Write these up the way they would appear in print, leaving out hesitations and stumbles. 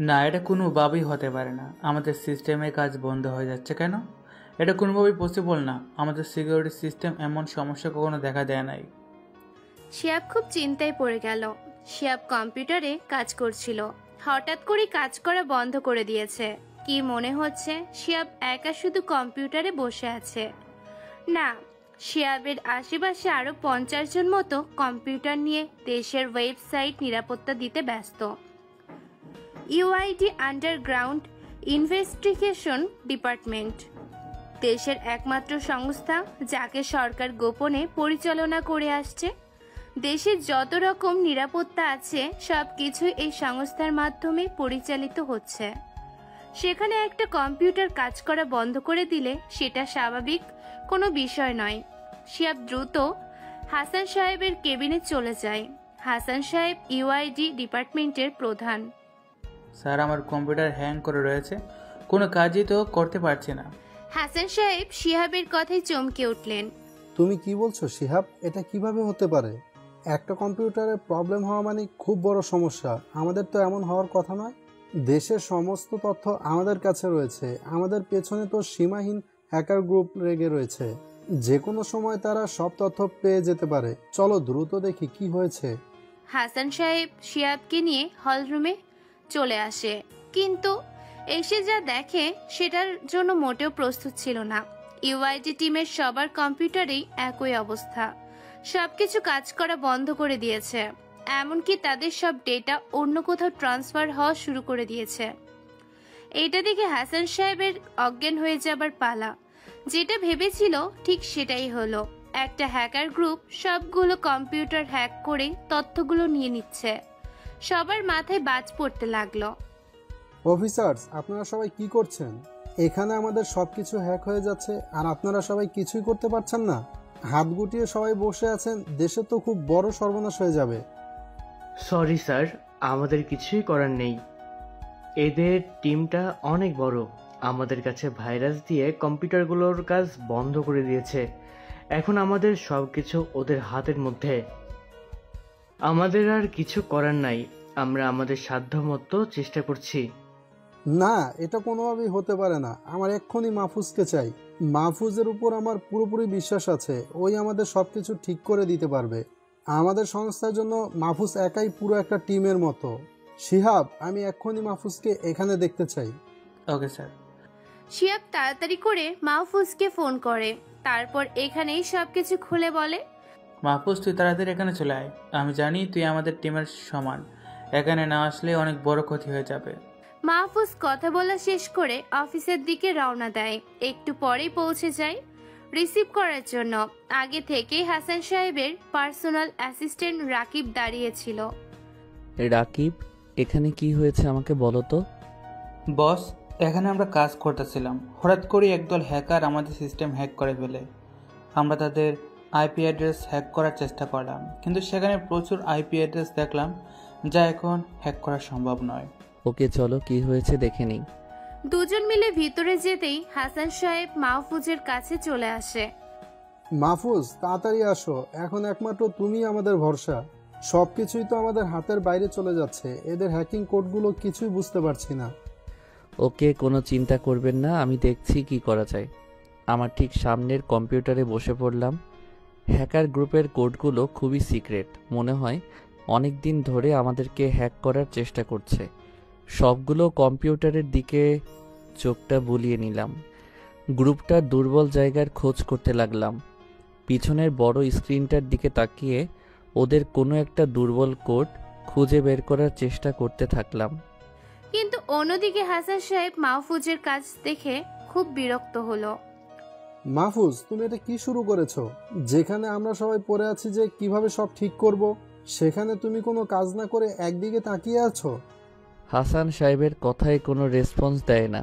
না, এটা কোনোভাবেই হতে পারে না। আমাদের সিস্টেমের কাজ বন্ধ হয়ে যাচ্ছে কেন? এটা কোনোভাবেই পসিবল না। আমাদের সিকিউরিটি সিস্টেম এমন সমস্যা কখনো দেখা দেয় নাই। শিহাব খুব চিন্তায় পড়ে গেল। শিহাব কম্পিউটারে কাজ করছিল, হঠাৎ করে কাজ করা বন্ধ করে দিয়েছে। কি মনে হচ্ছে শিহাব একা শুধু কম্পিউটারে বসে আছে? না, শিহাবের আশেপাশে আরো 50 জন মতো কম্পিউটার নিয়ে দেশের ওয়েবসাইট নিরাপত্তা দিতে ব্যস্ত। ইউআইডি আন্ডারগ্রাউন্ড ইনভেস্টিগেশন ডিপার্টমেন্ট দেশের একমাত্র সংস্থা যাকে সরকার গোপনে পরিচালনা করে আসছে। দেশের যত রকম নিরাপত্তা আছে সবকিছু এই সংস্থার মাধ্যমে পরিচালিত হচ্ছে। সেখানে একটা কম্পিউটার কাজ করা বন্ধ করে দিলে সেটা স্বাভাবিক কোনো বিষয় নয়। শিহাব দ্রুত হাসান সাহেবের কেবিনে চলে যায়। হাসান সাহেব ইউআইডি ডিপার্টমেন্টের প্রধান। স্যার, আমার কম্পিউটার হ্যাং করে রয়েছে, কোনো কাজই তো করতে পারছি না। হাসান সাহেব শিহাবের কথায় চমকে উঠলেন। তুমি কি বলছো শিহাব? এটা কিভাবে হতে পারে? একটা কম্পিউটারে প্রবলেম হওয়া মানে খুব বড় সমস্যা। আমাদের তো এমন হওয়ার কথা নয়। দেশের সমস্ত তথ্য আমাদের কাছে রয়েছে। আমাদের পেছনে তো সীমাহীন হ্যাকার গ্রুপ রেগে রয়েছে। যে কোনো সময় তারা সব তথ্য পেয়ে যেতে পারে। চলো দ্রুত দেখি কি হয়েছে। হাসান সাহেব শিহাবকে নিয়ে হলরুমে চলে আসে, কিন্তু এসে যা দেখে সেটার জন্য মোটেও প্রস্তুত ছিল না। ইউআইডি টিমের সবার কম্পিউটারেই একই অবস্থা। সবকিছু কাজ করা বন্ধ করে দিয়েছে, এমনকি তাদের সব ডেটা অন্য কোথাও ট্রান্সফার হওয়া শুরু করে দিয়েছে। এইটা দেখে হাসান সাহেবের অজ্ঞান হয়ে যাবার পালা। যেটা ভেবেছিল ঠিক সেটাই হলো। একটা হ্যাকার গ্রুপ সবগুলো কম্পিউটার হ্যাক করে তথ্যগুলো নিয়ে নিচ্ছে। সবার মাথায় বাজ পড়তে লাগলো। অফিসার্স, আপনারা সবাই কি করছেন? এখানে আমাদের সবকিছু হ্যাক হয়ে যাচ্ছে আর আপনারা সবাই কিছুই করতে পারছেন না। হাত গুটিয়ে সবাই বসে আছেন। দেশে তো খুব বড় সর্বনাশ হয়ে যাবে। সরি স্যার, আমাদের কিছুই করার নেই। এদের টিমটা অনেক বড়। আমাদের কাছে ভাইরাস দিয়ে কম্পিউটারগুলোর কাজ বন্ধ করে দিয়েছে। এখন আমাদের সবকিছু ওদের হাতের মধ্যে। আমাদের আর কিছু করার নাই। আমরা আমাদের সাধ্যমতো চেষ্টা করছি। না, এটা কোনোভাবেই হতে পারে না। আমার এক্ষুনি মাহফুজকে চাই। মাহফুজের উপর আমার পুরোপুরি বিশ্বাস আছে। ওই আমাদের সবকিছু ঠিক করে দিতে পারবে। আমাদের সংস্থার জন্য মাহফুজ একাই পুরো একটা টিমের মতো। শিহাব, আমি এক্ষুনি মাহফুজকে এখানে দেখতে চাই। Okay sir. শিহাব তাড়াতাড়ি করে মাহফুজকে ফোন করে, তারপর এখানেই সবকিছু খুলে বলে। মাহফুজ, তুই তাড়াতাড়ি এখানে চলে আয়। আমি জানি তুই আমাদের টিমের সমান। এখানে না আসলে অনেক বড় ক্ষতি হয়ে যাবে। মাহফুজ কথা বলা শেষ করে অফিসের দিকে রওনা দেয়। একটু পরেই পৌঁছে যায় রিসিভ করার জন্য। আগে থেকেই হাসান সাহেবের পার্সোনাল অ্যাসিস্ট্যান্ট রাকিব দাঁড়িয়েছিল। রাকিব, এখানে কি হয়েছে আমাকে বলো তো। বস, এখানে আমরা কাজ করতেছিলাম, হঠাৎ করে একদল হ্যাকার আমাদের সিস্টেম হ্যাক করে ফেলে। আমরা তাদের আইপি অ্যাড্রেস হ্যাক করার চেষ্টা করলাম, কিন্তু সেখানে প্রচুর আইপি অ্যাড্রেস দেখলাম যা এখন হ্যাক করা সম্ভব নয়। ওকে, চলো কি হয়েছে দেখে নিই। দুজন মিলে ভিতরে যেতেই হাসান সাহেব মাহফুজের কাছে চলে আসে। মাহফুজ, তাড়াতাড়ি আসো। এখন একমাত্র তুমি আমাদের ভরসা। সবকিছুই তো আমাদের হাতের বাইরে চলে যাচ্ছে। এদের হ্যাকিং কোডগুলো কিছুই বুঝতে পারছি না। ওকে, কোনো চিন্তা করবেন না, আমি দেখছি কি করা যায়। আমার ঠিক সামনের কম্পিউটারে বসে পড়লাম। হ্যাকার গ্রুপের কোডগুলো খুবই সিক্রেট। মনে হয় অনেক দিন ধরে আমাদেরকে হ্যাক করার চেষ্টা করছে। সবগুলো কম্পিউটারের দিকে চোখটা বুলিয়ে নিলাম। গ্রুপটার দুর্বল জায়গার খোঁজ করতে লাগলাম। পিছনের বড় স্ক্রিনটার দিকে তাকিয়ে ওদের কোনো একটা দুর্বল কোড খুঁজে বের করার চেষ্টা করতে থাকলাম। কিন্তু অন্যদিকে হাসান সাহেব মাহফুজের কাজ দেখে খুব বিরক্ত হলো। মাহফুজ, তুমি এটা কি শুরু করেছো? যেখানে আমরা সবাই পড়ে আছি যে কিভাবে সব ঠিক করব, সেখানে তুমি কোনো কাজ না করে একদিকে তাকিয়ে আছো। হাসান সাহেবের কথায় কোনো রেসপন্স দেয় না,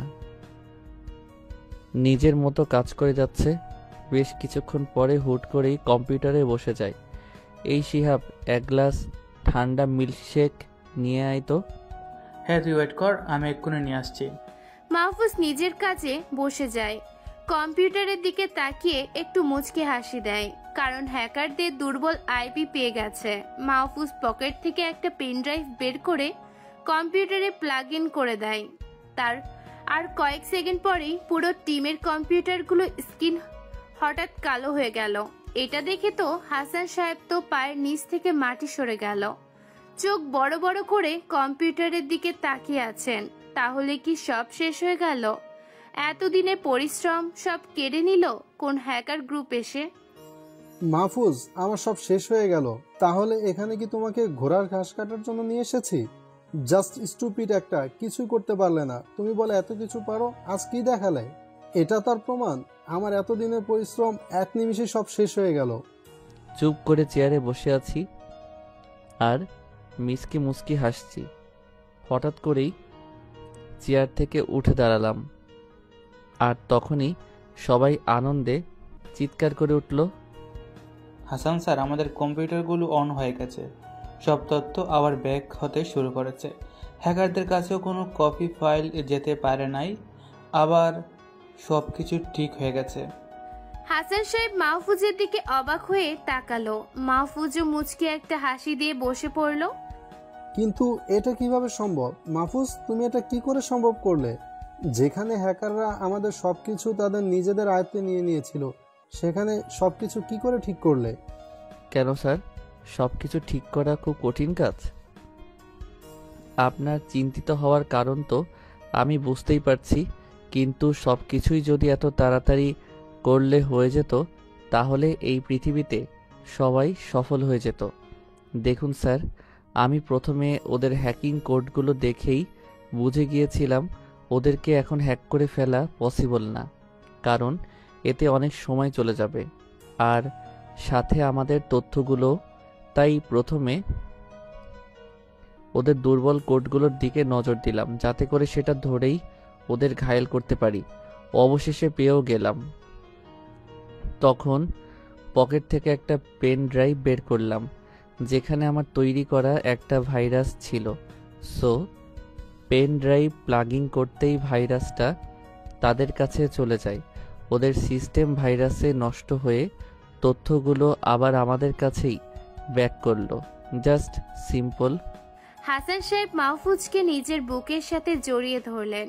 নিজের মতো কাজ করে যাচ্ছে। বেশ কিছুক্ষণ পরে হুট করেই কম্পিউটারে বসে যায়। এই শিহাব, এক গ্লাস ঠান্ডা মিল্কশেক নিয়ে আয় তো। হ্যাঁ, তুই ওয়েট কর, আমি এক্ষুনি নিয়ে আসছি। মাহফুজ নিজের কাজে বসে যায়। কম্পিউটারের দিকে তাকিয়ে একটু মুচকে হাসি দেয়, কারণ হ্যাকারদের দুর্বল আইপি পেয়ে গেছে। মাহফুজ পকেট থেকে একটা পেন ড্রাইভ বের করে কম্পিউটারে প্লাগ ইন করে দেয়। তার আর কয়েক সেকেন্ড পরেই পুরো টিমের কম্পিউটারগুলো স্ক্রিন হঠাৎ কালো হয়ে গেল। এটা দেখে তো হাসান সাহেব তো পায়ের নিচ থেকে মাটি সরে গেল। চোখ বড় বড় করে কম্পিউটারের দিকে তাকিয়ে আছেন। তাহলে কি সব শেষ হয়ে গেল? এতদিনের পরিশ্রম সব কেড়ে নিল কোন হ্যাকার গ্রুপ এসে? মাহফুজ, আমার সব শেষ হয়ে গেল। তাহলে এখানে কি তোমাকে ঘোড়ার ঘাস কাটার জন্য নিয়ে এসেছি? জাস্ট স্টুপিড একটা, কিছুই করতে পারলে না। তুমি বলে এত কিছু পারো, আজ কি দেখালে? এটা তার প্রমাণ? আমার এতদিনের পরিশ্রম এক নিমিষে সব শেষ হয়ে গেল। চুপ করে চেয়ারে বসে আছি আর মিসকি মুসকি হাসছি। হঠাৎ করেই চেয়ার থেকে উঠে দাঁড়ালাম, আর তখনই সবাই আনন্দে চিৎকার করে উঠল, হাসান স্যার, আমাদের কম্পিউটারগুলো অন হয়ে গেছে। সব তথ্য আবার ব্যাক হতে শুরু করেছে। হ্যাকারদের কাছেও কোনো কপি ফাইল যেতে পারে নাই। আবার সব কিছু ঠিক হয়ে গেছে। হাসান সাহেব মাহফুজের দিকে অবাক হয়ে তাকালো। মাহফুজও মুচকি একটা হাসি দিয়ে বসে পড়ল। কিন্তু এটা কিভাবে সম্ভব? মাহফুজ, তুমি এটা কি করে সম্ভব করলে? যেখানে হ্যাকাররা আমাদের সবকিছু তাদের নিজেদের আয়ত্তে নিয়ে নিয়েছিল, সেখানে সবকিছু কি করে ঠিক করলে? কেন স্যার, সব কিছু ঠিক করা খুব কঠিন কাজ? আপনার চিন্তিত হওয়ার কারণ তো আমি বুঝতেই পারছি, কিন্তু সব কিছুই যদি এত তাড়াতাড়ি করলে হয়ে যেত, তাহলে এই পৃথিবীতে সবাই সফল হয়ে যেত। দেখুন স্যার, আমি প্রথমে ওদের হ্যাকিং কোডগুলো দেখেই বুঝে গিয়েছিলাম ওদেরকে এখন হ্যাক করে ফেলা পসিবল না, কারণ এতে অনেক সময় চলে যাবে, আর সাথে আমাদের তথ্যগুলো। তাই প্রথমে ওদের দুর্বল কোডগুলোর দিকে নজর দিলাম, যাতে করে সেটা ধরেই ওদের ঘায়েল করতে পারি। অবশেষে পেয়েও গেলাম। তখন পকেট থেকে একটা পেন ড্রাইভ বের করলাম, যেখানে আমার তৈরি করা একটা ভাইরাস ছিল। সো পেন ড্রাইভ প্লাগিং করতেই ভাইরাসটা তাদের কাছে চলে যায়। ওদের সিস্টেম ভাইরাসে নষ্ট হয়ে তথ্যগুলো আবার আমাদের কাছেই ব্যাক করলো। Just simple. হাসান সাহেব মাহফুজকে নিজের বুকের সাথে জড়িয়ে ধরলেন।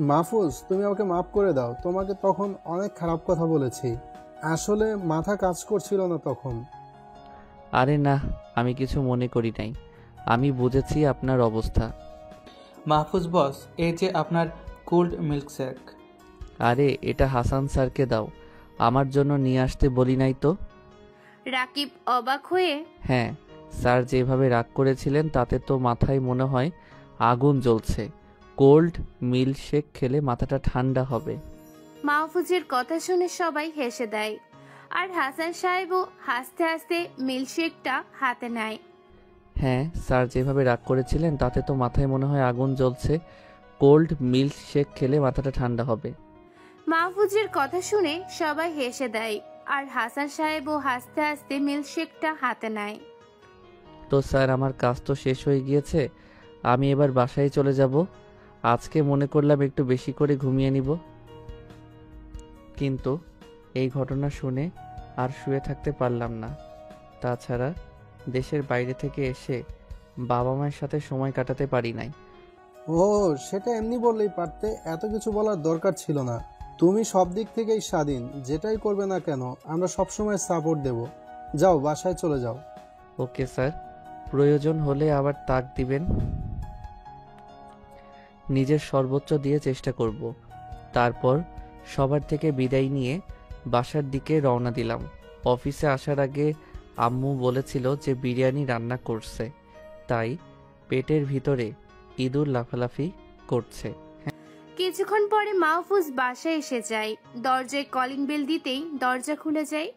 মাহফুজ, তুমি আমাকে মাফ করে দাও। তোমাকে তখন অনেক খারাপ কথা বলেছি। আসলে মাথা কাজ করছিল না তখন। আরে না, আমি কিছু মনে করি নাই। আমি বুঝেছি আপনার অবস্থা। মাহফুজ বস, এই যে আপনার কোল্ড মিল্কশেক। আরে এটা হাসান স্যারকে দাও, আমার জন্য নিয়ে আসতে বলি নাই তো? রাকিব অবাক হয়ে, হ্যাঁ, স্যার যেভাবে রাগ করেছিলেন তাতে তো মাথায় মনে হয় আগুন জ্বলছে। কোল্ড মিল্কশেক খেলে মাথাটা ঠান্ডা হবে। মাহফুজের কথা শুনে সবাই হেসে দেয়, আর হাসান সাহেবও হাসতে হাসতে মিল্কশেকটা হাতে নেয়। হ্যাঁ, স্যার যেভাবে রাগ করেছিলেন তাতে তো মাথায় মনে হয় আগুন জ্বলছে। কোল্ড মিল্কশেক খেলে মাথাটা ঠান্ডা হবে। মাহফুজের কথা শুনে সবাই হেসে দেয়, আর হাসান সাহেবও হাসতে হাসতে মিল্কশেকটা হাতে নেয়। তো স্যার, আমার কাজ তো শেষ হয়ে গিয়েছে, আমি এবার বাসায় চলে যাব। আজকে মনে করলাম একটু বেশি করে ঘুমিয়ে নিব, কিন্তু এই ঘটনা শুনে আর শুয়ে থাকতে পারলাম না। তাছাড়া দেশের বাইরে থেকে এসে বাবা মায়ের সাথে সময় কাটাতে পারি নাই। ও, সেটা এমনি বললেই পারতে, এত কিছু বলার দরকার ছিল না। তুমি সব দিক থেকেই স্বাধীন, যেটাই করবে না কেন আমরা সবসময় সাপোর্ট দেব। যাও, বাসায় চলে যাও। ওকে স্যার, প্রয়োজন হলে আবার তাক দিবেন। নিজের সর্বোচ্চ দিয়ে চেষ্টা করব। তারপর সবার থেকে বিদায় নিয়ে বাসার দিকে রওনা দিলাম। অফিসে আসার আগে আম্মু বলেছিল যে বিরিয়ানি রান্না করছে, তাই পেটের ভিতরে ইঁদুর লাফালাফি করছে। কিছুক্ষণ পরে মাহফুজ বাসায় এসে যায়। দরজায় কলিং বেল দিতেই দরজা খুলে যায়।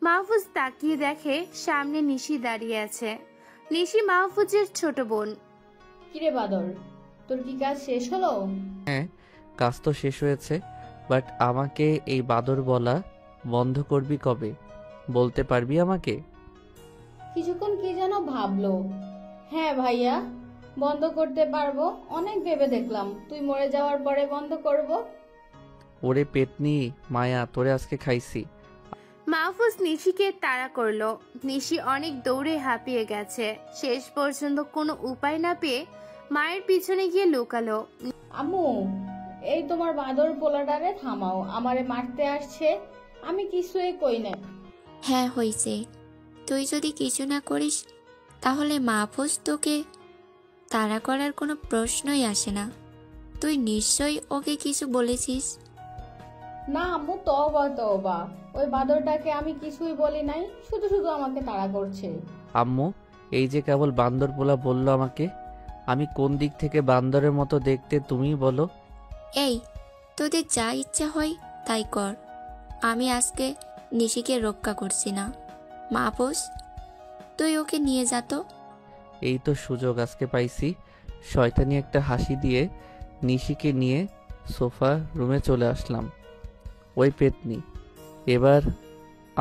মাহফুজ তাকিয়ে দেখে সামনে নিশি দাঁড়িয়ে আছে। নিশি মাহফুজের ছোট বোন। কিরে বাদর, তোর কি কাজ শেষ হলো? হ্যাঁ, কাজ তো শেষ হয়েছে, বাট আমাকে এই বাদর বলা বন্ধ করবি কবে? বলতে পারবি আমাকে? কিছুক্ষণ কি যেন ভাবলো। হ্যাঁ ভাইয়া, বন্ধ করতে পারবো। অনেক ভেবে দেখলাম তুই মরে যাওয়ার পরে বন্ধ করব। ওরে পেতনি মায়া, তোরে আজকে খাইছি। মাহফুজ নিশিকে তাড়া করলো। নিশি অনেক দৌড়ে হাঁপিয়ে গেছে। শেষ পর্যন্ত কোনো উপায় না পেয়ে মায়ের পিছনে গিয়ে লুকালো। আম্মু, এই তোমার বাঁদর পোলাটারে থামাও, আমারে মারতে আসছে। আমি কিছুই কই না। হ্যাঁ হয়েছে, তুই যদি কিছু না করিস তাহলে মাহফুজ তোকে তাড়া করার কোনো প্রশ্নই আসে না। তুই নিশ্চয়ই ওকে কিছু বলেছিস। না আম্মু, তওবা তওবা, ওই বাঁদরটাকে আমি কিছুই বলি নাই, শুধু শুধু আমাকে তাড়া করছে। আম্মু, এই যে কেবল বান্দর পোলা বললো আমাকে, আমি কোন দিক থেকে বান্দরের মতো দেখতে তুমিই বলো। এই, তোদের যা ইচ্ছা হয় তাই কর, আমি আজকে নিশিকে রক্ষা করছি না। মাহফুজ, তুই ওকে নিয়ে যা তো। এই তো সুযোগ আজকে পাইছি। শয়তানি একটা হাসি দিয়ে নিশিকে নিয়ে সোফা রুমে চলে আসলাম। ওই পেতনি, এবার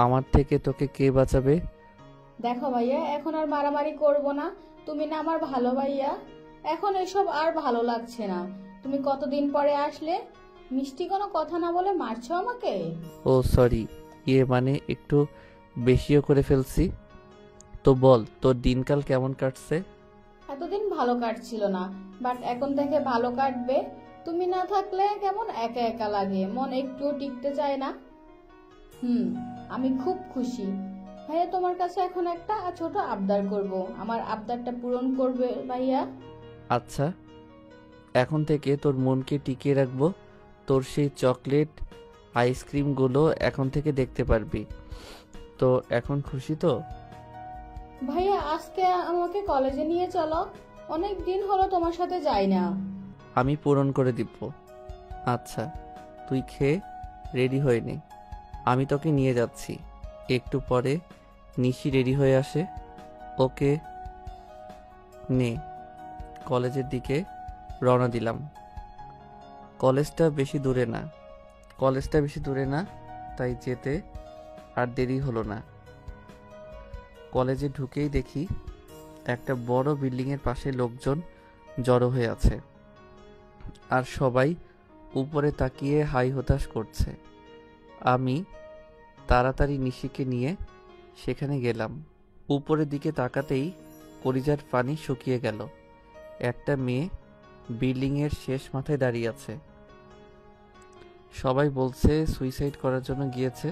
আমার থেকে তোকে কে বাঁচাবে? দেখো ভাইয়া, এখন আর মারামারি করব না। তুমি না আমার ভালো ভাইয়া, এখন এসব আর ভালো লাগছে না। তুমি কতদিন পরে আসলে, মিষ্টি কোনো কথা না বলে মারছো আমাকে। ও সরি, মানে একটু বেশিও করে ফেলছি। তো বল, তোর দিনকাল কেমন কাটছে? এতদিন ভালো কাটছিল না, বাট এখন থেকে ভালো কাটবে। তুমি না থাকলে কেমন একা একা লাগে, মন একটুও টিকতে চায় না। আমি খুব খুশি ভাইয়া। তোমার কাছে এখন একটা ছোট আবদার করব, আমার আবদারটা পূরণ করবে ভাইয়া? আচ্ছা, এখন থেকে তোর মনকে টিকিয়ে রাখবো। তোর সেই চকলেট আইসক্রিমগুলো এখন থেকে দেখতে পারবি। তো এখন খুশি তো? ভাইয়া, আজকে আমাকে কলেজে নিয়ে চলো, অনেক দিন হলো তোমার সাথে যাই না। আমি পূরণ করে দিব। আচ্ছা, তুই খেয়ে রেডি হয়ে নে, আমি তোকে নিয়ে যাচ্ছি। একটু পরে নিশি রেডি হয়ে আসে। ওকে নে, কলেজের দিকে রওনা দিলাম। কলেজটা বেশি দূরে না, তাই যেতে আর দেরি হলো না। কলেজে ঢুকেই দেখি একটা বড় বিল্ডিংয়ের পাশে লোকজন জড়ো হয়ে আছে, আর সবাই উপরে তাকিয়ে হাই হতাশ করছে। আমি তাড়াতাড়ি নিশিকে নিয়ে সেখানে গেলাম। উপরের দিকে তাকাতেই কলিজার পানি শুকিয়ে গেল। একটা মেয়ে বিল্ডিংয়ের শেষ মাথায় দাঁড়িয়ে আছে। সবাই বলছে সুইসাইড করার জন্য গিয়েছে।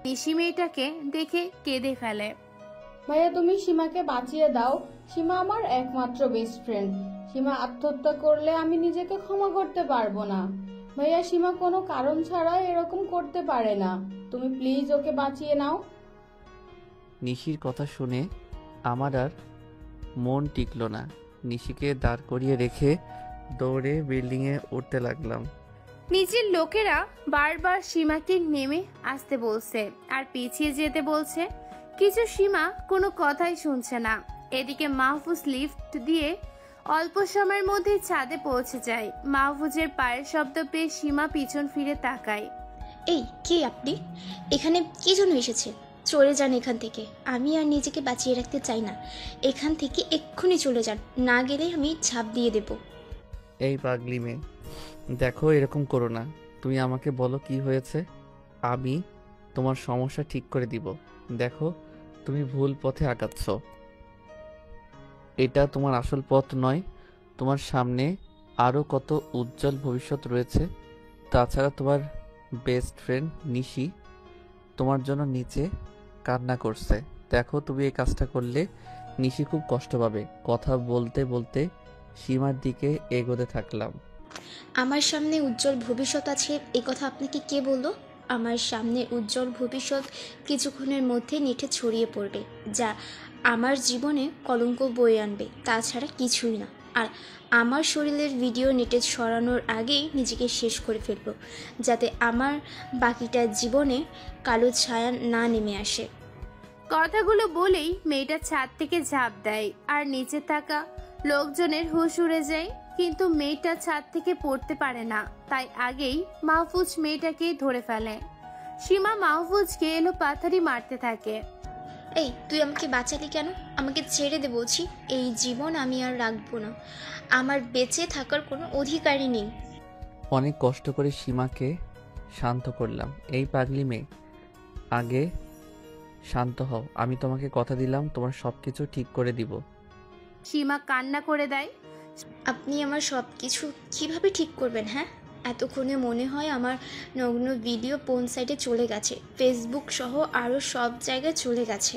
নিশি মেয়েটাকে দেখে কেঁদে ফেলে। ভাইয়া, তুমি সীমাকে বাঁচিয়ে দাও। সীমা আমার একমাত্র বেস্ট ফ্রেন্ড। সীমা আত্মহত্যা করলে আমি নিজেকে ক্ষমা করতে পারবো না। ভাইয়া, সীমা কোনো কারণ ছাড়া এরকম করতে পারে না। তুমি প্লিজ ওকে বাঁচিয়ে নাও। নিশির কথা শুনে আমার আর মন টিকলো না। নিশিকে দাঁড় করিয়ে রেখে দৌড়ে বিল্ডিংয়ে উঠতে লাগলাম। নিচের লোকেরা বারবার সীমাকে নেমে আসতে বলছে আর পিছিয়ে যেতে বলছে, কিছু সীমা কোনো কথাই শুনছে না। এদিকে মাহফুজ লিফট দিয়ে অল্প সময়ের মধ্যে ছাদে পৌঁছে যায়। মাহফুজের পায়ের শব্দ পেয়ে সীমা পিছন ফিরে তাকায়। এই, কে আপনি? এখানে কি জন্য এসেছে? চলে যান এখান থেকে, আমি আর নিজেকে বাঁচিয়ে রাখতে চাই না। এখান থেকে এক্ষুনি চলে যান, না গেলে আমি ছাপ দিয়ে দেব। এই পাগলি মেয়ে, দেখো এরকম করো না। তুমি আমাকে বলো কি হয়েছে, আমি তোমার সমস্যা ঠিক করে দিব। দেখো, তুমি ভুল পথে আগাচ্ছ। এটা তোমার আসল পথ নয়। তোমার সামনে আরও কত উজ্জ্বল ভবিষ্যৎ রয়েছে। তাছাড়া তোমার বেস্ট ফ্রেন্ড নিশি তোমার জন্য নিচে কান্না করছে। দেখো, তুমি এই কাজটা করলে নিশি খুব কষ্ট পাবে। কথা বলতে বলতে সীমার দিকে এগোতে থাকলাম। আমার সামনে উজ্জ্বল ভবিষ্যৎ আছে, এই কথা আপনাকে কে বললো? আমার সামনে উজ্জ্বল ভবিষ্যৎ কিছুক্ষণের মধ্যে নেটে ছড়িয়ে পড়বে, যা আমার জীবনে কলঙ্ক বয়ে আনবে, তাছাড়া কিছুই না। আর আমার শরীরের ভিডিও নেটে ছড়ানোর আগেই নিজেকে শেষ করে ফেলবো, যাতে আমার বাকিটা জীবনে কালো ছায়া না নেমে আসে। কথাগুলো বলেই মেয়েটা ছাদ থেকে ঝাঁপ দেয় আর নিচে থাকা লোকজনের হুঁশ উড়ে যায়। কিন্তু মেয়েটা ছাদ থেকে পড়তে পারে না, তাই আগেই মাহফুজ মেয়েটাকে ধরে ফেলে। সীমা মাহফুজকে এলো পাথারি মারতে থাকে। এই, তুই আমাকে বাঁচালি কেন? আমাকে ছেড়ে দে বলছি। এই জীবন আমি আর রাখবো না, আমার বেঁচে থাকার কোনো অধিকারই নেই। অনেক কষ্ট করে সীমাকে শান্ত করলাম। এই পাগলি মেয়ে, আগে শান্ত হও। আমি তোমাকে কথা দিলাম তোমার সবকিছু ঠিক করে দিব। সীমা কান্না করে দেয়। আপনি আমার সব কিছু কীভাবে ঠিক করবেন? হ্যাঁ, এতক্ষণে মনে হয় আমার নগ্ন ভিডিও কোন সাইডে চলে গেছে, ফেসবুক সহ আরও সব জায়গায় চলে গেছে।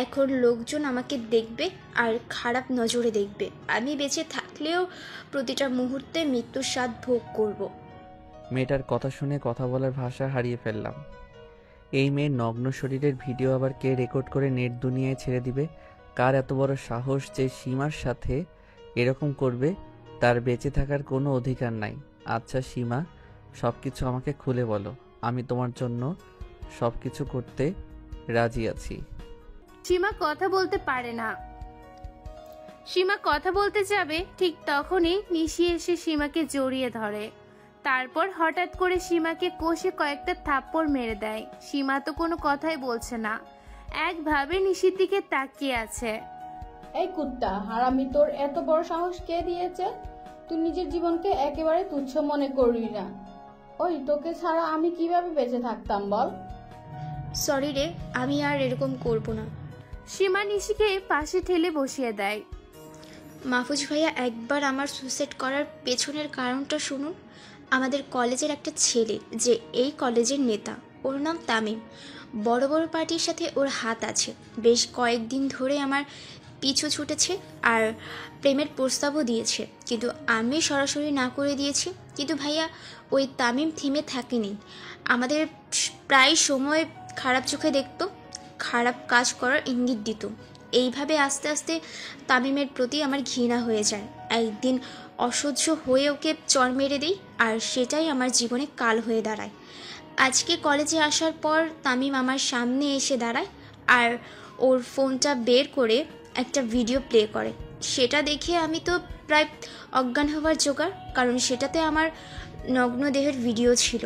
এখন লোকজন আমাকে দেখবে আর খারাপ নজরে দেখবে। আমি বেঁচে থাকলেও প্রতিটা মুহূর্তে মৃত্যুর স্বাদ ভোগ করব। মেয়েটার কথা শুনে কথা বলার ভাষা হারিয়ে ফেললাম। এই মেয়ের নগ্ন শরীরের ভিডিও আবার কে রেকর্ড করে নেট দুনিয়ায় ছেড়ে দিবে? কার এত বড় সাহস যে সীমার সাথে এরকম করবে? তার বেঁচে থাকার কোনো অধিকার নাই। আচ্ছা সীমা, সব কিছু আমাকে খুলে বলো। আমি তোমার জন্য সব কিছু করতে রাজি আছি। সীমা কথা বলতে পারে না। সীমা কথা বলতে যাবে ঠিক তখনই নিশি এসে সীমাকে জড়িয়ে ধরে। তারপর হঠাৎ করে সীমাকে কষে কয়েকটা থাপ্পড় মেরে দেয়। সীমা তো কোনো কথাই বলছে না, একভাবে নিশির দিকে তাকিয়ে আছে। এই কুত্তা হারামি, তোর এত বড় সাহস কে দিয়েছে? তুই নিজের জীবনকে একেবারে তুচ্ছ মনে করবি না। ওই তোকে ছাড়া আমি কিভাবে বেঁচে থাকতাম বল? সরি রে, আমি আর এরকম করব না। সীমা নিশিকে পাশে ঠেলে বসিয়ে দেয়। মাহফুজ ভাইয়া, একবার আমার সুইসাইড করার পেছনের কারণটা শুনুন। আমাদের কলেজের একটা ছেলে, যে এই কলেজের নেতা, ওর নাম তামিম। বড় বড় পার্টির সাথে ওর হাত আছে। বেশ কয়েকদিন ধরে আমার পিছু ছুটেছে আর প্রেমের প্রস্তাবও দিয়েছে, কিন্তু আমি সরাসরি না করে দিয়েছি। কিন্তু ভাইয়া, ওই তামিম থেমে থাকেনি। আমাদের প্রায় সময় খারাপ চোখে দেখতো, খারাপ কাজ করার ইঙ্গিত দিত। এইভাবে আস্তে আস্তে তামিমের প্রতি আমার ঘৃণা হয়ে যায়। একদিন অসহ্য হয়ে ওকে চর মেরে দিই, আর সেটাই আমার জীবনে কাল হয়ে দাঁড়ায়। আজকে কলেজে আসার পর তামিম আমার সামনে এসে দাঁড়ায় আর ওর ফোনটা বের করে একটা ভিডিও প্লে করে। সেটা দেখে আমি তো প্রায় অজ্ঞান হওয়ার জোগাড়, কারণ সেটাতে আমার নগ্ন দেহের ভিডিও ছিল।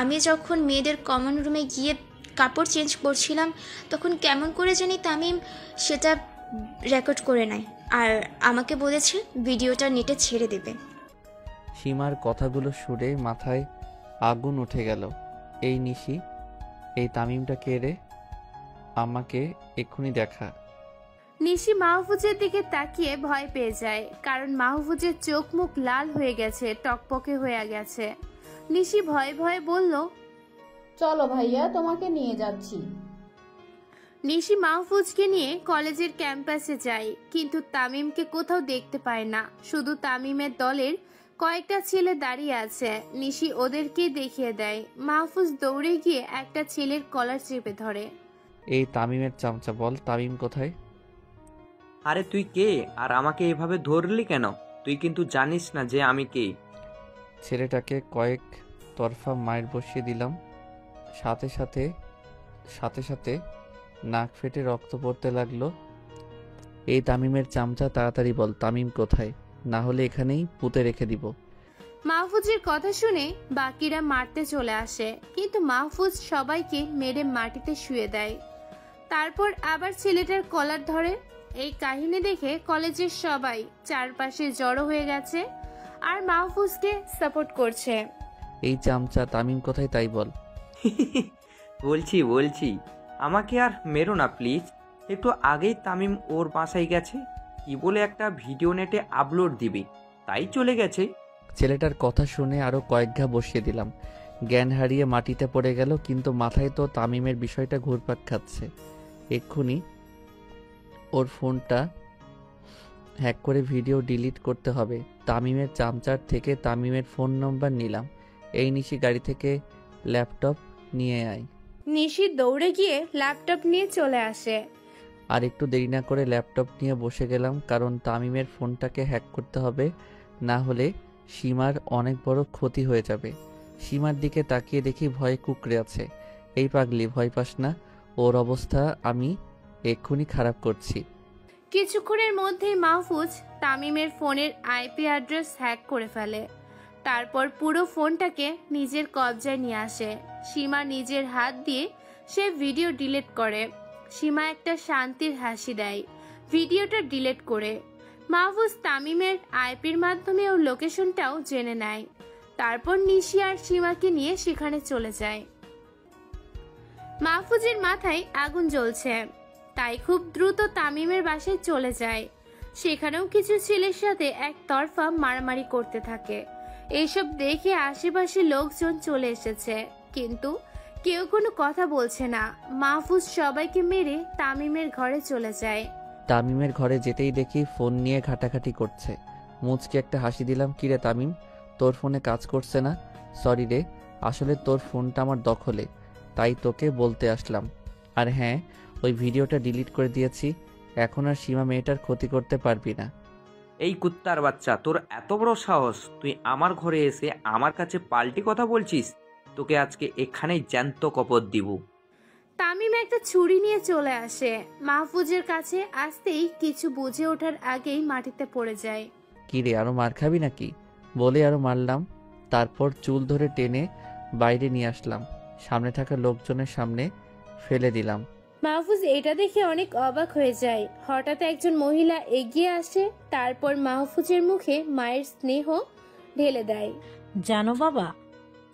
আমি যখন মেয়েদের কমন রুমে গিয়ে কাপড় চেঞ্জ করছিলাম, তখন কেমন করে জানি তামিম সেটা রেকর্ড করে নেয় আর আমাকে বলেছে ভিডিওটা নেটে ছেড়ে দেবে। সীমার কথাগুলো শুনে মাথায় আগুন উঠে গেল। এই নিশি, এই তামিমটা কে রে? আমাকে এক্ষুনি দেখা। নিশি মাহফুজের দিকে তাকিয়ে ভয় পেয়ে যায়, কারণ মাহফুজের চোখ মুখ লাল হয়ে গেছে, টকপকে হয়ে গেছে। নিশি ভয়ে ভয়ে বলল, চলো ভাইয়া, তোমাকে নিয়ে যাচ্ছি। নিশি মাহফুজকে নিয়ে কলেজের ক্যাম্পাসে যায়, কিন্তু তামিমকে কোথাও দেখতে পায় না। শুধু তামিমের দলের কয়েকটা ছেলে দাঁড়িয়ে আছে। নিশি ওদেরকে দেখিয়ে দেয়। মাহফুজ দৌড়ে গিয়ে একটা ছেলের কলার চেপে ধরে। এই তামিমের চামচা, বল তামিম কোথায়? আরে তুই কে, আর আমাকে এভাবে ধরলি কেন? তুই কিন্তু জানিস না যে আমি কে। ছেলেটাকে কয়েক তরফা মায়ের বসিয়ে দিলাম, সাথে সাথে নাক ফেটে রক্ত পড়তে লাগলো। এই তামিমের চামচা, তাড়াতাড়ি বল তামিম কোথায়, না হলে এখানেই পুঁতে রেখে দিব। মাহফুজের কথা শুনে বাকিরা মারতে চলে আসে, কিন্তু মাহফুজ সবাইকে মেরে মাটিতে শুয়ে দেয়। তারপর আবার ছেলেটার কলার ধরে। এই কাহিনী দেখে কলেজের সবাই চারপাশে জড়ো হয়ে গেছে আর মাহফুজকে সাপোর্ট করছে। এই চামচা, তামিম কোথায় তাই বল। বলছি আমাকে আর মেরো না প্লিজ। একটু আগেই তামিম ওর বাসায় গেছে, কি বলে একটা ভিডিও নেটে আপলোড দিবে, তাই চলে গেছে। ছেলেটার কথা শুনে আরো কয়েক ঘা বসিয়ে দিলাম। জ্ঞান হারিয়ে মাটিতে পড়ে গেল, কিন্তু মাথায় তো তামিমের বিষয়টা ঘুরপাক খাচ্ছে। এক্ষুনি ওর ফোনটা হ্যাক করে ভিডিও ডিলিট করতে হবে। তামিমের চামচার থেকে তামিমের ফোন নম্বর নিলাম। এই নিশি, গাড়ি থেকে ল্যাপটপ নিয়ে আয়। নিশি দৌড়ে গিয়ে ল্যাপটপ নিয়ে চলে আসে। আর একটু দেরি না করে ল্যাপটপ নিয়ে বসে গেলাম, কারণ তামিমের ফোনটাকে হ্যাক করতে হবে, না হলে সীমার অনেক বড় ক্ষতি হয়ে যাবে। সীমার দিকে তাকিয়ে দেখি ভয়ে কুঁকড়ে আছে। এই পাগলি, ভয় পাস না, ওর অবস্থা আমি এক্ষুনি খারাপ করছি। কিছুক্ষণের মধ্যেই মাহফুজ তামিমের ফোনের আইপি অ্যাড্রেস হ্যাক করে ফেলে। তারপর পুরো ফোনটাকে নিজের কবজায় নিয়ে আসে। সীমা নিজের হাত দিয়ে সে ভিডিও ডিলিট করে। সীমা একটা শান্তির হাসি দেয় ভিডিওটা ডিলিট করে। মাহফুজ তামিমের আইপির মাধ্যমে ওর লোকেশনটাও জেনে নেয়। তারপর নিশি আর সীমাকে নিয়ে সেখানে চলে যায়। মাহফুজের মাথায় আগুন জ্বলছে, তাই খুব দ্রুত তামিমের বাসায় চলে যায়। সেখানেও কিছু ছেলের সাথে একতরফা মারামারি করতে থাকে। এইসব দেখে আশেপাশে লোকজন চলে এসেছে, কিন্তু কেউ কোনো কথা বলছে না। মাহফুজ সবাইকে মেরে তামিমের ঘরে চলে যায়। তামিমের ঘরে যেতেই দেখি ফোন নিয়ে ঘাটাঘাটি করছে। মুচকে একটা হাসি দিলাম। কিরে তামিম, তোর ফোনে কাজ করছে না? সরি রে, আসলে তোর ফোনটা আমার দখলে, তাই তোকে বলতে আসলাম। আর হ্যাঁ, ওই ভিডিওটা ডিলিট করে দিয়েছি, এখন আর সীমা মেয়েটার ক্ষতি করতে পারবি না। এই কুত্তার বাচ্চা, তোর এত বড় সাহস, তুই আমার ঘরে এসে আমার কাছে পাল্টি কথা বলছিস? তোকে আজকে এখানেই জ্যান্ত কপর দিব। তামিম একটা ছুরি নিয়ে চলে আসে। মাহফুজের কাছে আসতেই কিছু বুঝে ওঠার আগেই মাটিতে পড়ে যায়। কিরে, আরো মার খাবি নাকি? বলে আরো মারলাম। তারপর চুল ধরে টেনে বাইরে নিয়ে আসলাম, সামনে থাকা লোকজনের সামনে ফেলে দিলাম। মাহফুজ এটা দেখে অনেক অবাক হয়ে যায়। হঠাৎ একজন মহিলা এগিয়ে আসে, তারপর মাহফুজের মুখে মায়ের স্নেহ ঢেলে দেয়। জানো বাবা,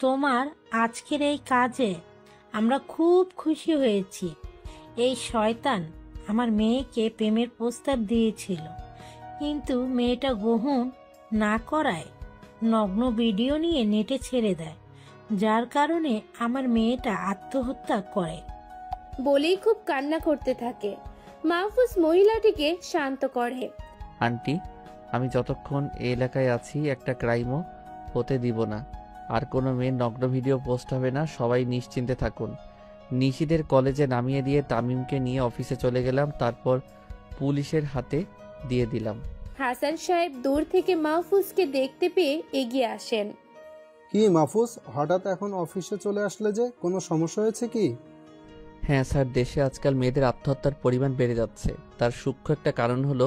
তোমার আজকের এই কাজে আমরা খুব খুশি হয়েছি। এই শয়তান আমার মেয়েকে প্রেমের প্রস্তাব দিয়েছিল, কিন্তু মেয়েটা গ্রহণ না করায় নগ্ন ভিডিও নিয়ে নেটে ছেড়ে দেয়, যার কারণে আমার মেয়েটা আত্মহত্যা করে। বলেই খুব কান্না করতে থাকে। মাহফুজ মহিলাটিকে শান্ত করে। আন্টি, আমি যতক্ষণ এই এলাকায় আছি একটা ক্রাইমও হতে দিব না। আর কোনো মেয়ের নগ্ন ভিডিও পোস্ট হবে না, সবাই নিশ্চিন্তে থাকুন। নিশিদের কলেজে নামিয়ে দিয়ে তামিমকে নিয়ে অফিসে চলে গেলাম, তারপর পুলিশের হাতে দিয়ে দিলাম। হাসান সাহেব দূর থেকে মাহফুজকে দেখতে পেয়ে এগিয়ে আসেন। কি মাহফুজ, হঠাৎ এখন অফিসে চলে আসলে যে? কোনো সমস্যা হয়েছে কি? হ্যাঁ স্যার, দেশে আজকাল মেয়েদের আত্মহত্যার পরিমাণ বেড়ে যাচ্ছে। তার সূক্ষ্ম একটা কারণ হলো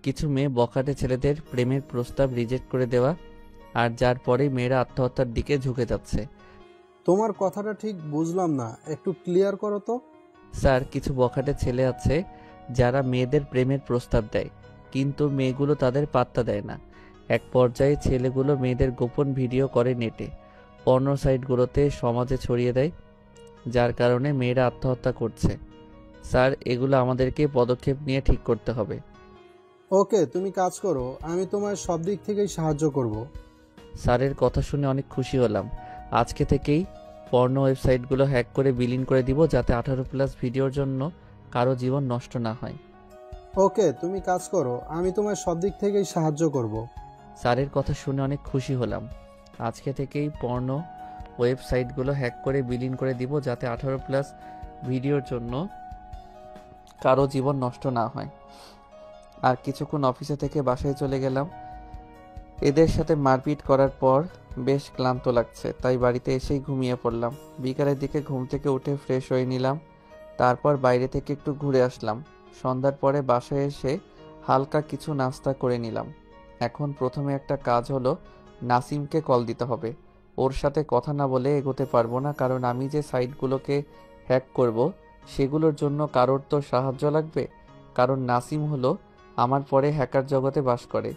কিছু মেয়ে বখাটে ছেলেদের প্রেমের প্রস্তাব রিজেক্ট করে দেওয়া, আর যার পরেই মেয়েরা আত্মহত্যার দিকে ঝুঁকে যাচ্ছে। তোমার কথাটা ঠিক বুঝলাম না, একটু ক্লিয়ার করো তো। স্যার, কিছু বখাটে ছেলে আছে যারা মেয়েদের প্রেমের প্রস্তাব দেয়, কিন্তু মেয়েগুলো তাদের পাত্তা দেয় না। এক পর্যায়ে ছেলেগুলো মেয়েদের গোপন ভিডিও করে নেটে, পর্নো সাইটগুলোতে সমাজে ছড়িয়ে দেয়, যার কারণে মেয়েরা আত্মহত্যা করছে। স্যার, এগুলো আমাদেরকে পদক্ষেপ নিয়ে ঠিক করতে হবে। ওকে, তুমি কাজ করো, আমি তোমার সব দিক থেকেই সাহায্য করব। স্যারের কথা শুনে অনেক খুশি হলাম। আজকে থেকেই পর্নো ওয়েবসাইটগুলো হ্যাক করে বিলীন করে দিব, যাতে 18+ ভিডিওর জন্য কারো জীবন নষ্ট না হয়। ওকে, তুমি কাজ করো, আমি তোমার সব দিক থেকেই সাহায্য করব। স্যারের কথা শুনে অনেক খুশি হলাম। আজকে থেকেই পর্নো ওয়েবসাইটগুলো হ্যাক করে বিলীন করে দিব, যাতে 18+ ভিডিওর জন্য কারো জীবন নষ্ট না হয়। আর কিছুক্ষণ অফিসে থেকে বাসায় চলে গেলাম। এদের সাথে মারপিট করার পর বেশ ক্লান্ত লাগছে, তাই বাড়িতে এসেই ঘুমিয়ে পড়লাম। বিকালের দিকে ঘুম থেকে উঠে ফ্রেশ হয়ে নিলাম, তারপর বাইরে থেকে একটু ঘুরে আসলাম। সন্ধ্যার পরে বাসায় এসে হালকা কিছু নাস্তা করে নিলাম। এখন প্রথমে একটা কাজ হলো নাসিমকে কল দিতে হবে। ওর সাথে কথা না বলে এগোতে পারবো না, কারণ আমি যে সাইটগুলোকে হ্যাক করব সেগুলোর জন্য কারোর তো সাহায্য লাগবে। কারণ নাসিম হলো আমার পরে হ্যাকার জগতে বাস করে।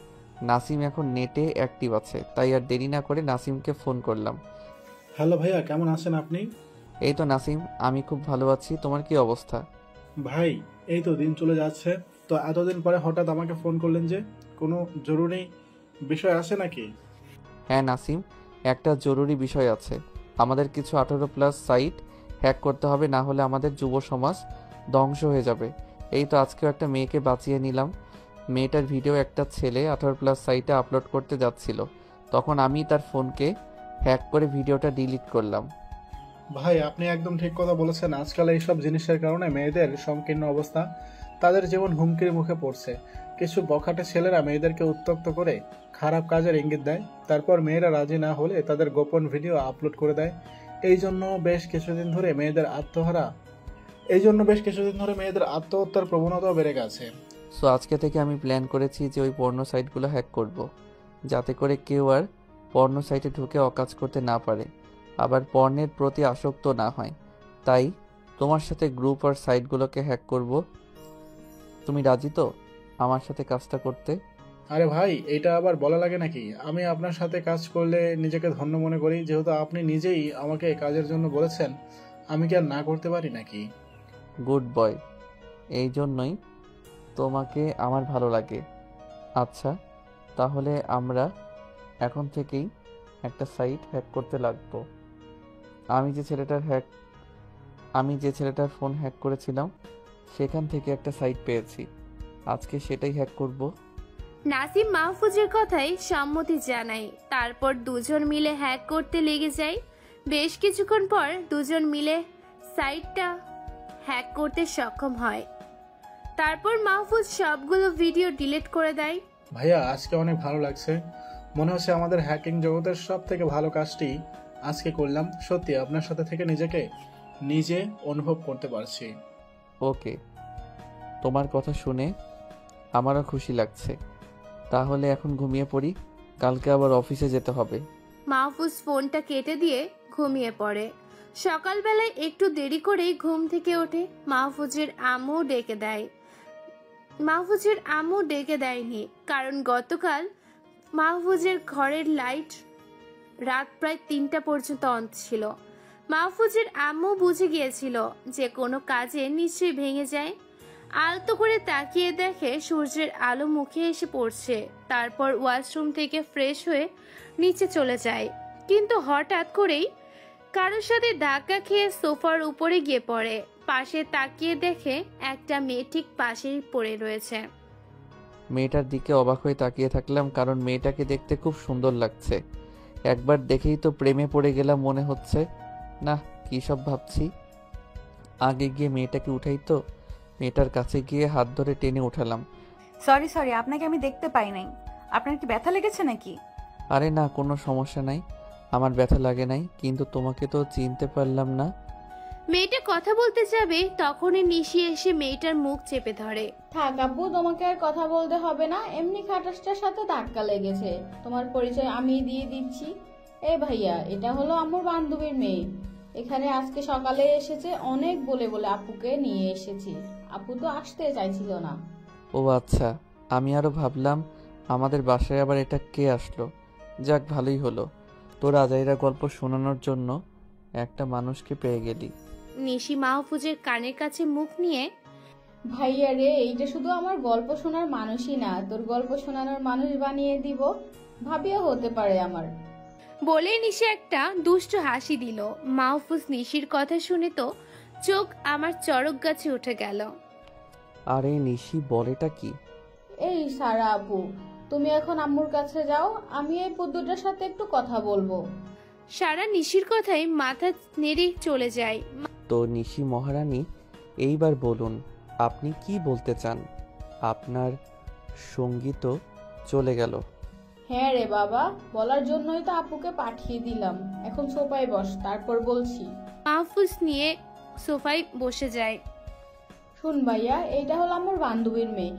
নাসিম এখন নেটে অ্যাক্টিভ আছে, তাই আর দেরি না করে নাসিমকে ফোন করলাম। হ্যালো ভাইয়া, কেমন আছেন আপনি? এই তো নাসিম, আমি খুব ভালো আছি, তোমার কি অবস্থা? ভাই, এই তো দিন চলে যাচ্ছে। তো এতদিন পরে হঠাৎ আমাকে ফোন করলেন যে? কোনো জরুরি বিষয় আছে নাকি? হ্যাঁ নাসিম, একটা জরুরি বিষয় আছে। আমাদের কিছু 18+ সাইট হ্যাক করতে হবে, না হলে আমাদের যুব সমাজ ধ্বংস হয়ে যাবে। এই তো আজকেও একটা মেয়েকে বাঁচিয়ে নিলাম। মেয়েটার ভিডিও একটা ছেলে 18+ সাইটে আপলোড করতে যাচ্ছিল, তখন আমি তার ফোনকে হ্যাক করে ভিডিওটা ডিলিট করলাম। ভাই, আপনি একদম ঠিক কথা বলেছেন। আজকাল এইসব জিনিসের কারণে মেয়েদের সংকীর্ণ অবস্থা, তাদের জীবন হুমকির মুখে পড়ছে। কিছু বখাটে ছেলেরা মেয়েদেরকে উত্ত্যক্ত করে খারাপ কাজের ইঙ্গিত দেয়, তারপর মেয়েরা রাজি না হলে তাদের গোপন ভিডিও আপলোড করে দেয়। এই জন্য বেশ কিছুদিন ধরে মেয়েদের আত্মহত্যার প্রবণতাও বেড়ে গেছে। সো আজকে থেকে আমি প্ল্যান করেছি যে ওই পর্নো সাইটগুলো হ্যাক করব, যাতে করে কেউ আর পর্নো সাইটে ঢুকে অকাজ করতে না পারে, আবার পর্নের প্রতি আসক্ত না হয়। তাই তোমার সাথে গ্রুপ আর সাইটগুলোকে হ্যাক করব। তুমি রাজি তো আমার সাথে কাজটা করতে? আরে ভাই, এটা আবার বলা লাগে নাকি? আমি আপনার সাথে কাজ করলে নিজেকে ধন্য মনে করি, যেহেতু আপনি নিজেই আমাকে কাজের জন্য বলেছেন। আমি কি আর না করতে পারি নাকি? গুড বয়, এই জন্যই তোমাকে আমার ভালো লাগে। আচ্ছা, তাহলে আমরা এখন থেকেই একটা সাইট হ্যাক করতে লাগবো। আমি যে ছেলেটার ফোন হ্যাক করেছিলাম সেখান থেকে একটা সাইট পেয়েছি, আজকে সেটাই হ্যাক করব। নাসিম মাহফুজের কথায় সম্মতি জানায়। তারপর দুজন মিলে হ্যাক করতে লেগে যায়। বেশ কিছুক্ষণ পর দুজন মিলে সাইটটা হ্যাক করতে সক্ষম হয়। তারপর মাহফুজ সবগুলো ভিডিও ডিলিট করে দেয়। ভাইয়া, আজকে অনেক ভালো লাগছে। মনে হচ্ছে আমাদের হ্যাকিং জগতের সব থেকে ভালো কাজটি আজকে করলাম। সত্যি আপনার সাথে থেকে নিজে অনুভব করতে পারছি। ওকে, তোমার কথা শুনে আমারও খুশি লাগছে। তাহলে এখন ঘুমিয়ে পড়ি, কালকে আবার অফিসে যেতে হবে। মাহফুজ ফোনটা কেটে দিয়ে ঘুমিয়ে পড়ে। সকালবেলায় একটু দেরি করেই ঘুম থেকে ওঠে। মাহফুজের আম্মু ডেকে দেয়নি, কারণ গতকাল মাহফুজের ঘরের লাইট রাত প্রায় 3টা পর্যন্ত অন ছিল। মাহফুজের আম্মু বুঝে গিয়েছিল যে কোনো কাজে নিশ্চয়ই ভেঙে যায়। আলতো করে তাকিয়ে দেখে সূর্যের আলো মুখে এসে পড়ছে। তারপর ওয়াশরুম থেকে ফ্রেশ হয়ে নিচে চলে যায়, কিন্তু হঠাৎ করেই কারোর সাথে ধাক্কা খেয়ে সোফার উপরে গিয়ে পড়ে। পাশে তাকিয়ে দেখে একটা মেয়ে ঠিক পাশেই পড়ে রয়েছে। মেয়েটার দিকে অবাক হয়ে তাকিয়ে থাকলাম, কারণ মেয়েটাকে দেখতে খুব সুন্দর লাগছে। একবার দেখেই তো প্রেমে পড়ে গেলাম মনে হচ্ছে। না, কী সব ভাবছি। আগে গিয়ে মেয়েটাকে উঠাই তো। মেয়েটার কাছে গিয়ে হাত ধরে টেনে উঠালাম। সরি, আপনাকে আমি দেখতে পাই নাই। আপনার কি ব্যথা লেগেছে নাকি? আরে না, কোনো সমস্যা নাই, আমার ব্যথা লাগে নাই, কিন্তু তোমাকে তো চিনতে পারলাম না। মেয়েটা কথা বলতে যাবে তখনই নিশি এসে মেয়েটার মুখ চেপে ধরে। থাক আব্বু, তোমাকে আর কথা বলতে হবে না। এমনি খাটাসটার সাথে ধাক্কা লেগেছে। তোমার পরিচয় আমি দিয়ে দিচ্ছি। এই ভাইয়া, এটা হলো আমার বান্ধবীর মেয়ে। এখানে আজকে সকালে এসেছে, অনেক বলে আপুকে নিয়ে এসেছি। আপু তো আসতে চাইছিল না। ও আচ্ছা, আমি আরো ভাবলাম আমাদের বাসায় আবার এটা কে আসলো। যাক, ভালোই হলো, তোর আজাইরা গল্প শোনানোর জন্য একটা মানুষকে পেয়ে গেলি। নিশি মাহফুজের কানের কাছে মুখ নিয়ে, ভাইয়া রে, এইটা শুধু আমার গল্প শোনার মানুষই না, তোর গল্প শোনানোর মানুষ বানিয়ে দিব, ভাবিও হতে পারে আমার। বলে নিশি একটা দুষ্ট হাসি দিল। মাহফুজ নিশির কথা শুনে তো চোখ আমার চড়ক গাছে উঠে গেল। আরে নিশি, বলেটা কি? এই সারা আপু, তুমি এখন আম্মুর কাছে যাও, আমি এই পুদ্দুটার সাথে একটু কথা বলবো। সারা নিশির কথায় মাথা নেড়ে চলে যায়। তো নিশি মহারানী, এইবার বলুন আপনি কি বলতে চান। আপনার সঙ্গী তো চলে গেল। হ্যাঁ রে বাবা, বলার জন্যই তো আপুকে পাঠিয়ে দিলাম। এখন সোফায় বস, তারপর বলছি। মাহফুজ নিয়ে সোফায় বসে যায়। শুন ভাইয়া, এইটা হলো আমার বান্ধবীর মেয়ে।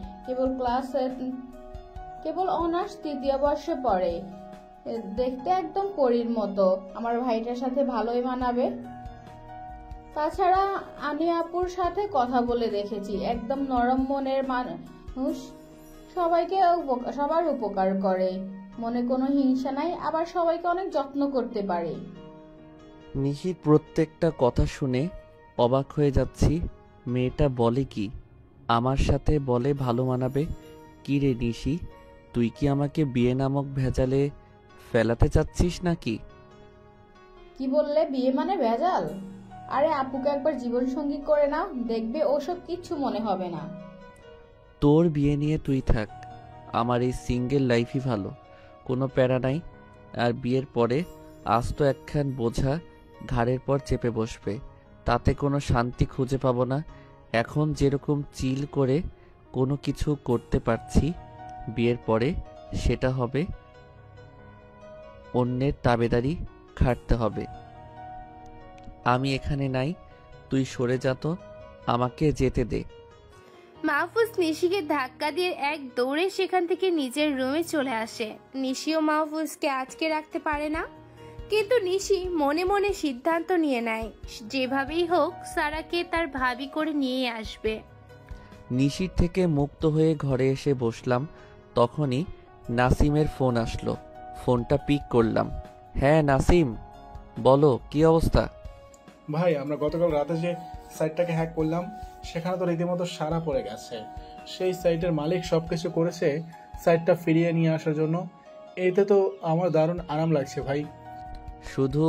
কেবল অনার্স 3য় বর্ষে পড়ে। দেখতে একদম পরীর মতো। আমার ভাইটার সাথে ভালোই মানাবে। তাছাড়া আমি আপুর সাথে কথা বলে দেখেছি, একদম নরম মনের মানুষ। সবার উপকার করে, মনে কোনো হিংসা নাই, আবার সবাইকে অনেক যত্ন করতে পারে। নিশির প্রত্যেকটা কথা শুনে অবাক হয়ে যাচ্ছি। মেয়েটা বলে কি? আমার সাথে বলে ভালো মানাবে। কি রে নিশি, তুই কি আমাকে বিয়ে নামক ভেজালে ফেলাতে চাচ্ছিস নাকি? কি বললে? বিয়ে মানে ভেজাল? আরে আপুকে একবার জীবন সঙ্গী করে নাও, দেখবে ওসব কিচ্ছু মনে হবে না। তোর বিয়ে নিয়ে তুই থাক, আমার এই সিঙ্গেল লাইফই ভালো, কোনো প্যারা নাই। আর বিয়ের পরে আজ তো একখান বোঝা ঘাড়ের পর চেপে বসবে, তাতে কোনো শান্তি খুঁজে পাবো না। এখন যেরকম চিল করে কোনো কিছু করতে পারছি, বিয়ের পরে সেটা হবে অন্যের তাবেদারি খাটতে হবে। আমি এখানে নাই, তুই সরে যা তো, আমাকে যেতে দে। মাহফুজ নিশিকে ধাক্কা দিয়ে এক দৌড়ে সেখান থেকে নিজের রুমে চলে আসে। নিশিও মাহফুজকে আটকে রাখতে পারে না, কিন্তু নিশি মনে মনে সিদ্ধান্ত নিয়ে নেয় যেভাবেই হোক সারাকে তার ভাবি করে নিয়ে আসবে। নিশির থেকে মুক্ত হয়ে ঘরে এসে বসলাম, তখনই নাসিমের ফোন আসলো। ফোনটা পিক করলাম। হ্যাঁ নাসিম, বলো কি অবস্থা? ভাই, আমরা গতকাল রাতে যে সাইটটাকে হ্যাক করলাম, সেখানে তো রীতিমতো সারা পড়ে গেছে। সেই সাইটের মালিক সবকিছু করেছে সাইটটা ফিরিয়ে নিয়ে আসার জন্য। এইতে তো আমার দারুণ আরাম লাগছে ভাই। শুধু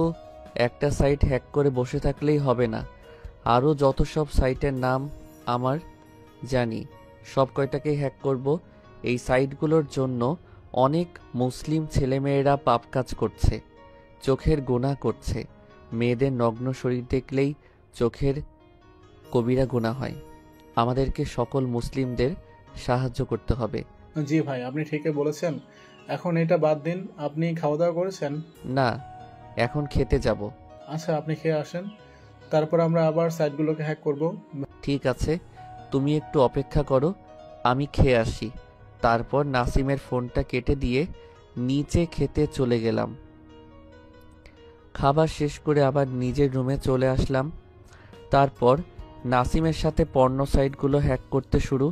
একটা সাইট হ্যাক করে বসে থাকলেই হবে না, আরও যত সব সাইটের নাম আমার জানি সব কয়টাকেই হ্যাক করব। এই সাইটগুলোর জন্য অনেক মুসলিম ছেলেমেয়েরা পাপ কাজ করছে, চোখের গুনাহ করছে। মেয়েদের নগ্ন শরীর দেখলেই চোখের কবিরা গুনাহ হয়। আমাদেরকে সকল মুসলিমদের সাহায্য করতে হবে। জি ভাই, আপনি ঠিকই বলেছেন। এখন এটা বাদ দিন, আপনি খাওয়া দাওয়া করেছেন? না, এখন খেতে যাব। আচ্ছা, আপনি খেয়ে আসেন, তারপর আমরা আবার সাইটগুলোকে হ্যাক করব। ঠিক আছে, তুমি একটু অপেক্ষা করো, আমি খেয়ে আসি। তারপর নাসিমের ফোনটা কেটে দিয়ে নিচে খেতে চলে গেলাম। খাবার শেষ করে আবার নিজের রুমে চলে আসলাম। তারপর নাসিমের সাথে পর্ন সাইটগুলো হ্যাক করতে শুরু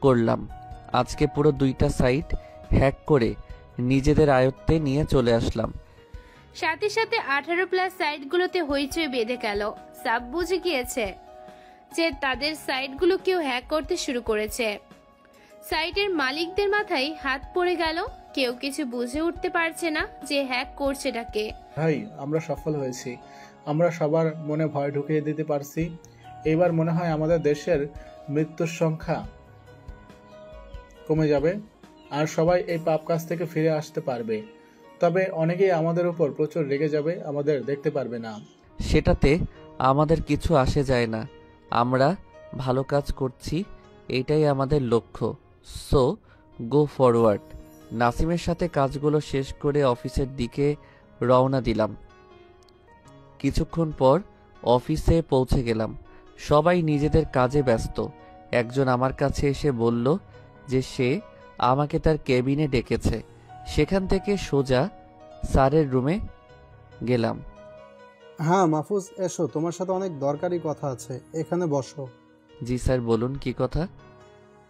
করলাম। আজকে পুরো 2টা সাইট হ্যাক করে নিজেদের আয়ত্তে নিয়ে চলে আসলাম। সাথে সাথে 18+ সাইটগুলোতে হইচই বেঁধে গেল। সাব বুঝে গিয়েছে যে তাদের সাইটগুলো কেউ হ্যাক করতে শুরু করেছে। সাইটের মালিকদের মাথায় হাত পড়ে গেল। কেউ কিছু বুঝে উঠতে পারছে না যে হ্যাক করছেটা কে। ভাই, আমরা সফল হয়েছি। আমরা সবার মনে ভয় ঢুকিয়ে দিতে পারছি। এবার মনে হয় আমাদের দেশের মৃত্যুর সংখ্যা কমে যাবে আর সবাই এই পাপ কাজ থেকে ফিরে আসতে পারবে। তবে অনেকেই আমাদের উপর প্রচুর রেগে যাবে, আমাদের দেখতে পারবে না। সেটাতে আমাদের কিছু আসে যায় না, আমরা ভালো কাজ করছি, এটাই আমাদের লক্ষ্য। So go forward. নাসিমের সাথে কাজগুলো শেষ করে অফিসের দিকে রওনা দিলাম। কিছুক্ষণ পর অফিসে পৌঁছে গেলাম। সবাই নিজেদের কাজে ব্যস্ত। একজন আমার কাছে এসে বলল যে সে আমাকে তার কেবিনে ডেকেছে। সেখান থেকে সোজা স্যারের রুমে গেলাম। হ্যাঁ মাহফুজ, এসো, তোমার সাথে অনেক দরকারি কথা আছে, এখানে বসো। জি স্যার, বলুন কি কথা।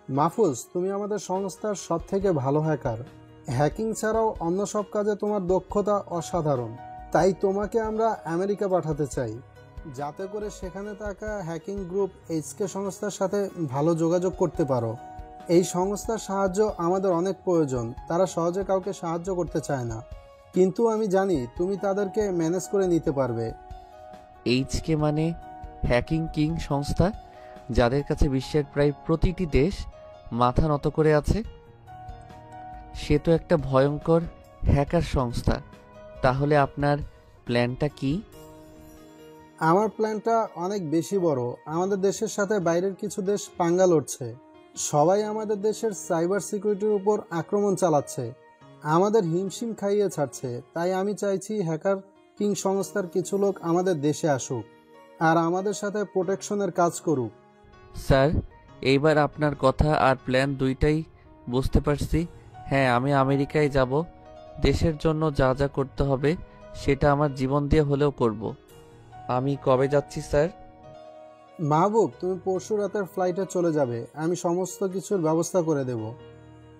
মাহফুজ, তুমি আমাদের সংস্থার সব থেকে ভালো হ্যাকার। হ্যাকিং ছাড়াও অন্য সব কাজে তোমার দক্ষতা অসাধারণ। তাই তোমাকে আমরা আমেরিকা পাঠাতে চাই, যাতে করে সেখানে থাকা হ্যাকিং গ্রুপ এইচকে সংস্থার সাথে ভালো যোগাযোগ করতে পারো। এই সংস্থার সাহায্য আমাদের অনেক প্রয়োজন। তারা সহজে কাউকে সাহায্য করতে চায় না, কিন্তু আমি জানি তুমি তাদেরকে ম্যানেজ করে নিতে পারবে। এইচকে মানে হ্যাকিং কিং সংস্থা, যাদের কাছে বিশ্বের প্রায় প্রতিটি দেশ মাথা নত করে আছে। সে তো একটা ভয়ঙ্কর হ্যাকার সংস্থা। তাহলে আপনার প্ল্যানটা কি? আমার প্ল্যানটা অনেক বেশি বড়। আমাদের দেশের সাথে বাইরের কিছু দেশ পাঙ্গা লড়ছে। সবাই আমাদের দেশের সাইবার সিকিউরিটির উপর আক্রমণ চালাচ্ছে, আমাদের হিমশিম খাইয়ে ছাড়ছে। তাই আমি চাইছি হ্যাকার কিং সংস্থার কিছু লোক আমাদের দেশে আসুক আর আমাদের সাথে প্রোটেকশনের কাজ করুক। স্যার, এইবার আপনার কথা আর প্ল্যান দুইটাই বুঝতে পারছি। হ্যাঁ, আমি আমেরিকায় যাব। দেশের জন্য যা যা করতে হবে সেটা আমার জীবন দিয়ে হলেও করব। আমি কবে যাচ্ছি স্যার? মাহবুব, তুমি পরশু রাতের ফ্লাইটে চলে যাবে। আমি সমস্ত কিছুর ব্যবস্থা করে দেব।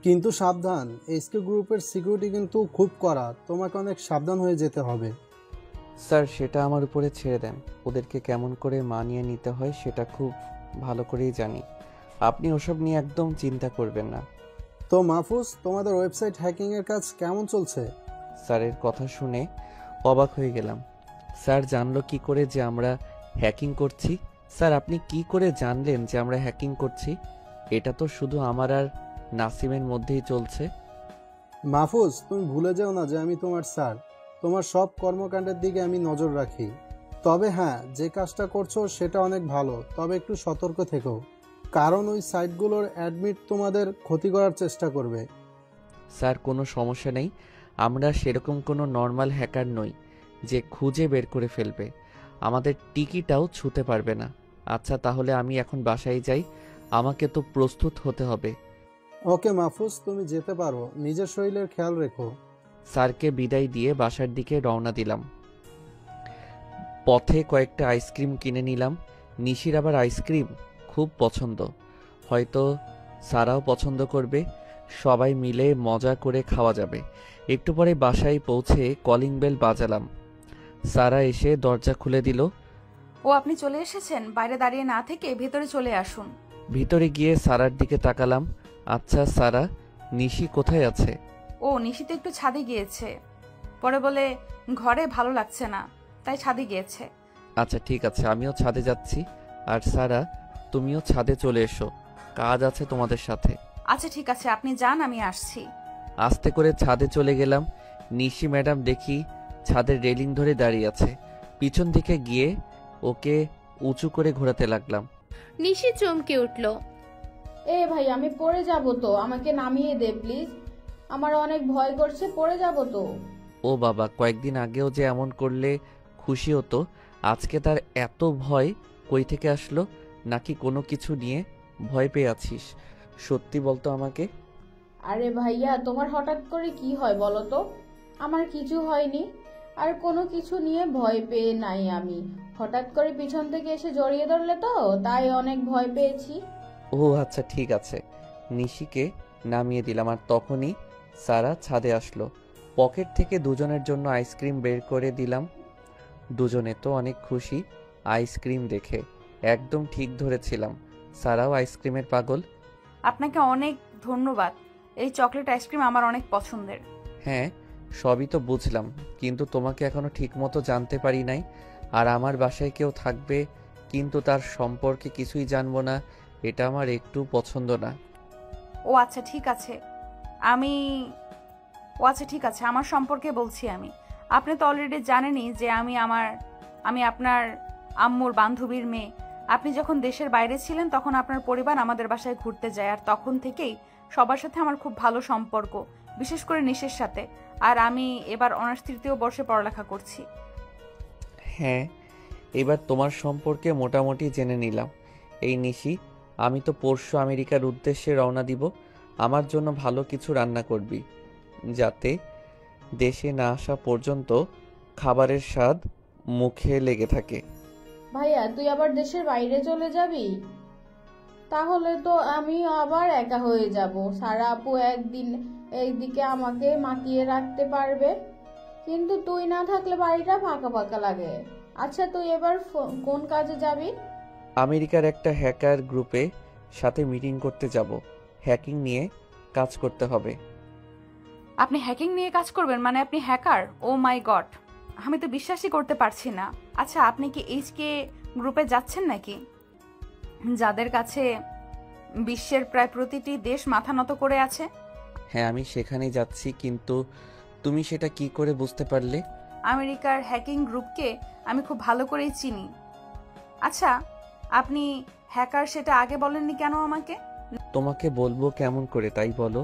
কিন্তু সাবধান, এইচকে গ্রুপের সিকিউরিটি কিন্তু খুব কড়া, তোমাকে অনেক সাবধান হয়ে যেতে হবে। স্যার, সেটা আমার উপরে ছেড়ে দেন। ওদেরকে কেমন করে মানিয়ে নিতে হয় সেটা খুব ভালো করেই জানি। আপনি ওসব নিয়ে একদম চিন্তা করবেন না। তো মাহফুজ, তোমাদের ওয়েবসাইট হ্যাকিংয়ের কাজ কেমন চলছে? স্যারের কথা শুনে অবাক হয়ে গেলাম। স্যার জানলো কি করে যে আমরা হ্যাকিং করছি? স্যার, আপনি কি করে জানলেন যে আমরা হ্যাকিং করছি? এটা তো শুধু আমার আর নাসিমের মধ্যেই চলছে। মাহফুজ, তুমি ভুলে যেও না যে আমি তোমার স্যার। তোমার সব কর্মকাণ্ডের দিকে আমি নজর রাখি। তবে হ্যাঁ, যে কাজটা করছো সেটা অনেক ভালো, তবে একটু সতর্ক থেকো, কারণ ওই সাইটগুলোর অ্যাডমিট তোমাদের ক্ষতি করার চেষ্টা করবে। স্যার, কোনো সমস্যা নেই। আমরা সেরকম কোনো নর্মাল হ্যাকার নই যে খুঁজে বের করে ফেলবে। আমাদের টিকিটাও ছুঁতে পারবে না। আচ্ছা, তাহলে আমি এখন বাসায় যাই, আমাকে তো প্রস্তুত হতে হবে। ওকে মাহফুজ, তুমি যেতে পারো, নিজের শরীরের খেয়াল রেখো। স্যারকে বিদায় দিয়ে বাসার দিকে রওনা দিলাম। পথে কয়েকটা আইসক্রিম কিনে নিলাম। নিশির আবার আইসক্রিম খুব পছন্দ, হয়তো সারাও পছন্দ করবে। সবাই মিলে মজা করে খাওয়া যাবে। একটু পরে বাসায় পৌঁছে কলিং বেল বাজালাম। সারা এসে দরজা খুলে দিল। ও, আপনি চলে এসেছেন? বাইরে দাঁড়িয়ে না থেকে ভেতরে চলে আসুন। ভিতরে গিয়ে সারার দিকে তাকালাম। আচ্ছা সারা, নিশি কোথায় আছে? ও নিশি তো একটু ছাদে গিয়েছে, পরে বলে ঘরে ভালো লাগছে না, তাই ছাদে গিয়েছে। আচ্ছা ঠিক আছে, আমিও ছাদে যাচ্ছি। আর সারা, তুমিও ছাদে চলে এসো, কাজ আছে তোমাদের সাথে। আচ্ছা ঠিক আছে, আপনি যান, আমি আসছি। আস্তে করে ছাদে চলে গেলাম। নিশি ম্যাডাম দেখি ছাদের রেলিং ধরে দাঁড়িয়ে আছে। পিছন দিকে গিয়ে ওকে উঁচু করে ঘোরাতে লাগলাম। নিশি চমকে উঠল। এ ভাই, আমি পড়ে যাব তো, আমাকে নামিয়ে দে প্লিজ, আমার অনেক ভয় করছে, পড়ে যাব তো। ও বাবা, কয়েকদিন আগেও যে এমন করলে খুশি হতো, আজকে তার এত ভয় কই থেকে আসলো? নাকি কোনো কিছু নিয়ে ভয় পেয়ে আছিস? সত্যি বলতো আমাকে। আরে ভাইয়া, তোমার হঠাৎ করে কি হয় বলো তো? আমার কিছু হয়নি, আর কোনো কিছু নিয়ে ভয় পেয়ে নাই আমি। হঠাৎ করে পিছন থেকে এসে জড়িয়ে ধরলে তো, তাই অনেক ভয় পেয়েছি। ও আচ্ছা ঠিক আছে। নিশিকে নামিয়ে দিলাম আর তখনই সারা ছাদে আসলো। পকেট থেকে দুজনের জন্য আইসক্রিম বের করে দিলাম। দুজনে তো অনেক খুশি আইসক্রিম দেখে। একদম ঠিক ধরেছিলাম, সারাও আইসক্রিমের পাগল। আপনাকে অনেক ধন্যবাদ, এই চকলেট আইসক্রিম আমার অনেক পছন্দের। হ্যাঁ, সবই তো বুঝলাম, কিন্তু তোমাকে এখনো ঠিকমতো জানতে পারি নাই। আর আমার বাসায় কেউ থাকবে, কিন্তু তার সম্পর্কে কিছুই জানবো না, এটা আমার একটু পছন্দ না। ও আচ্ছা ঠিক আছে, আমার সম্পর্কে বলছি আমি। আপনি তো অলরেডি জানেনই যে আমি আপনার আম্মুর বান্ধবীর মেয়ে। আপনি যখন দেশের বাইরে ছিলেন তখন আপনার পরিবার আমাদের বাসায় ঘুরতে যায়, আর তখন থেকেই সবার সাথে আমার খুব ভালো সম্পর্ক, বিশেষ করে নিশের সাথে। আর আমি এবার অনার্স 3য় বর্ষে পড়ালেখা করছি। হ্যাঁ, এবার তোমার সম্পর্কে মোটামুটি জেনে নিলাম। এই নিশি, আমি তো পরশু আমেরিকার উদ্দেশ্যে রওনা দিব। আমার জন্য ভালো কিছু রান্না করবি, যাতে দেশে না আসা পর্যন্ত খাবারের স্বাদ মুখে লেগে থাকে। ভাইয়া, তুই আবার দেশের বাইরে চলে যাবি? তাহলে তো আমি আবার একা হয়ে যাব। সারা আপু একদিন এইদিকে আমাকে মাতিয়ে রাখতে পারবে, কিন্তু তুই না থাকলে বাড়িটা ফাঁকা ফাঁকা লাগে। আচ্ছা, তুই এবার কোন কাজে যাবি? আমেরিকার একটা হ্যাকার গ্রুপে সাথে মিটিং করতে যাব। হ্যাকিং নিয়ে কাজ করতে হবে। আপনি হ্যাকিং নিয়ে কাজ করবেন? মানে আপনি হ্যাকার? ও মাই গড, আমি তো বিশ্বাসই করতে পারছি না। আচ্ছা, আপনি কি এইচকে গ্রুপে যাচ্ছেন নাকি, যাদের কাছে বিশ্বের প্রায় প্রতিটি দেশ মাথা নত করে আছে? হ্যাঁ, আমি সেখানেই যাচ্ছি, কিন্তু তুমি সেটা কি করে বুঝতে পারলে? আমেরিকার হ্যাকিং গ্রুপকে আমি খুব ভালো করেই চিনি। আচ্ছা, আপনি হ্যাকার সেটা আগে বলেননি কেন আমাকে? তোমাকে বলবো কেমন করে, তাই বলো?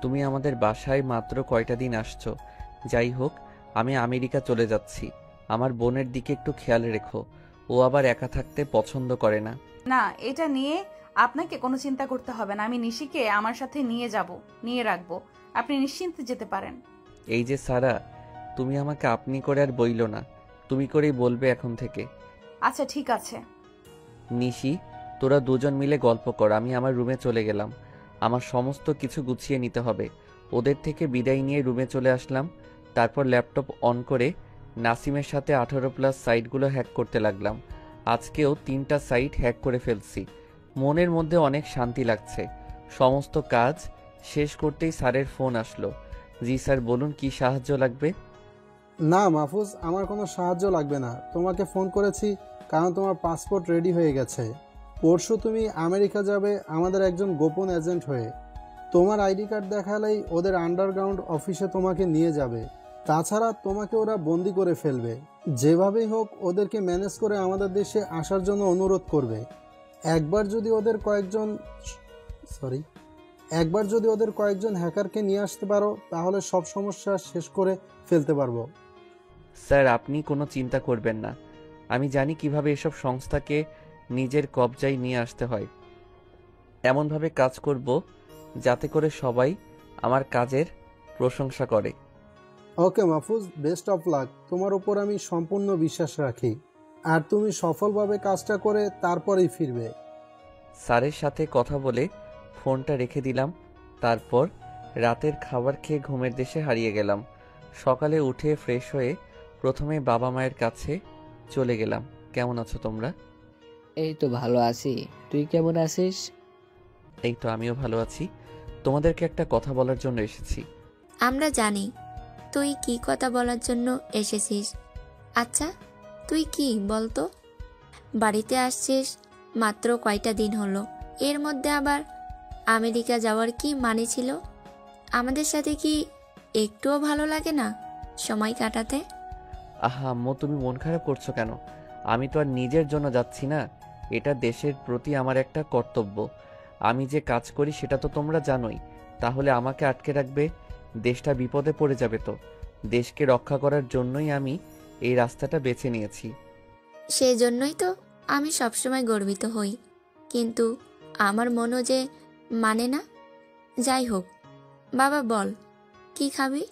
তুমি আমাদের বাসায় মাত্র কয়টা দিন আসছো। যাই হোক, আমি আমেরিকা চলে যাচ্ছি। আমার বোনের দিকে একটু খেয়াল রেখো, ও আবার একা থাকতে পছন্দ করে না। না, এটা নিয়ে আপনাকে কোনো চিন্তা করতে হবে না। আমি নিশিকে আমার সাথে নিয়ে রাখবো। আপনি নিশ্চিন্তে যেতে পারেন। এই যে সারা, তুমি আমাকে আপনি করে আর বইলো না, তুমি করেই বলবে এখন থেকে। আচ্ছা ঠিক আছে। নিশি, তোরা দুজন মিলে গল্প কর, আমি আমার রুমে চলে গেলাম। আমার সমস্ত কিছু গুছিয়ে নিতে হবে। ওদের থেকে বিদায় নিয়ে রুমে চলে আসলাম। তারপর ল্যাপটপ অন করে নাসিমের সাথে 18+ সাইটগুলো হ্যাক করতে লাগলাম। আজকেও 3টা সাইট হ্যাক করে ফেলছি। মনের মধ্যে অনেক শান্তি লাগছে। সমস্ত কাজ শেষ করতেই স্যারের ফোন আসলো। জি স্যার, বলুন কি সাহায্য লাগবে? না মাহফুজ, আমার কোনো সাহায্য লাগবে না। তোমাকে ফোন করেছি কারণ তোমার পাসপোর্ট রেডি হয়ে গেছে। পরশু তুমি আমেরিকা যাবে আমাদের একজন গোপন এজেন্ট হয়ে। তোমার আইডি কার্ড দেখালেই ওদের আন্ডারগ্রাউন্ড অফিসে তোমাকে নিয়ে যাবে। তাছাড়া তোমাকে ওরা বন্দি করে ফেলবে। যেভাবেই হোক ওদেরকে ম্যানেজ করে আমাদের দেশে আসার জন্য অনুরোধ করবে। একবার যদি ওদের কয়েকজন হ্যাকারকে নিয়ে আসতে পারো, তাহলে সব সমস্যা শেষ করে ফেলতে পারবো। স্যার, আপনি কোনো চিন্তা করবেন না। আমি জানি কিভাবে এসব সংস্থাকে নিজের কবজায় নিয়ে আসতে হয়। এমনভাবে কাজ করব যাতে করে সবাই আমার কাজের প্রশংসা করে। ওকে মাহফুজ, বেস্ট অফ লাক। তোমার উপর আমি সম্পূর্ণ বিশ্বাস রাখি, আর তুমি সফলভাবে কাজটা করে তারপরেই ফিরবে। স্যারের সাথে কথা বলে ফোনটা রেখে দিলাম। তারপর রাতের খাবার খেয়ে ঘুমের দেশে হারিয়ে গেলাম। সকালে উঠে ফ্রেশ হয়ে প্রথমে বাবা মায়ের কাছে চলে গেলাম। কেমন আছো তোমরা? এই তো ভালো আছি, তুই কেমন আছিস? এই তো আমিও ভালো আছি। তোমাদেরকে একটা কথা বলার জন্য এসেছি। আমরা জানি তুই কি কথা বলার জন্য এসেছিস। আচ্ছা তুই কি বলতো? বাড়িতে আসছিস মাত্র কয়টা দিন হলো, এর মধ্যে আবার আমেরিকা যাওয়ার কি মানে ছিল? আমাদের সাথে কি একটুও ভালো লাগে না সময় কাটাতে? আহা আম্মু, তুমি মন খারাপ করছো কেন? আমি তো আর নিজের জন্য যাচ্ছি না, এটা দেশের প্রতি আমার একটা কর্তব্য। আমি যে কাজ করি সেটা তো তোমরা জানোই, তাহলে আমাকে আটকে রাখবে? দেশটা বিপদে পড়ে যাবে তো। দেশকে রক্ষা করার জন্যই আমি এই রাস্তাটা বেছে নিয়েছি। সেই জন্যই তো আমি সবসময় গর্বিত হই, কিন্তু আমার মনও যে মানে না। যাই হোক, বাবা বল কি খাবি?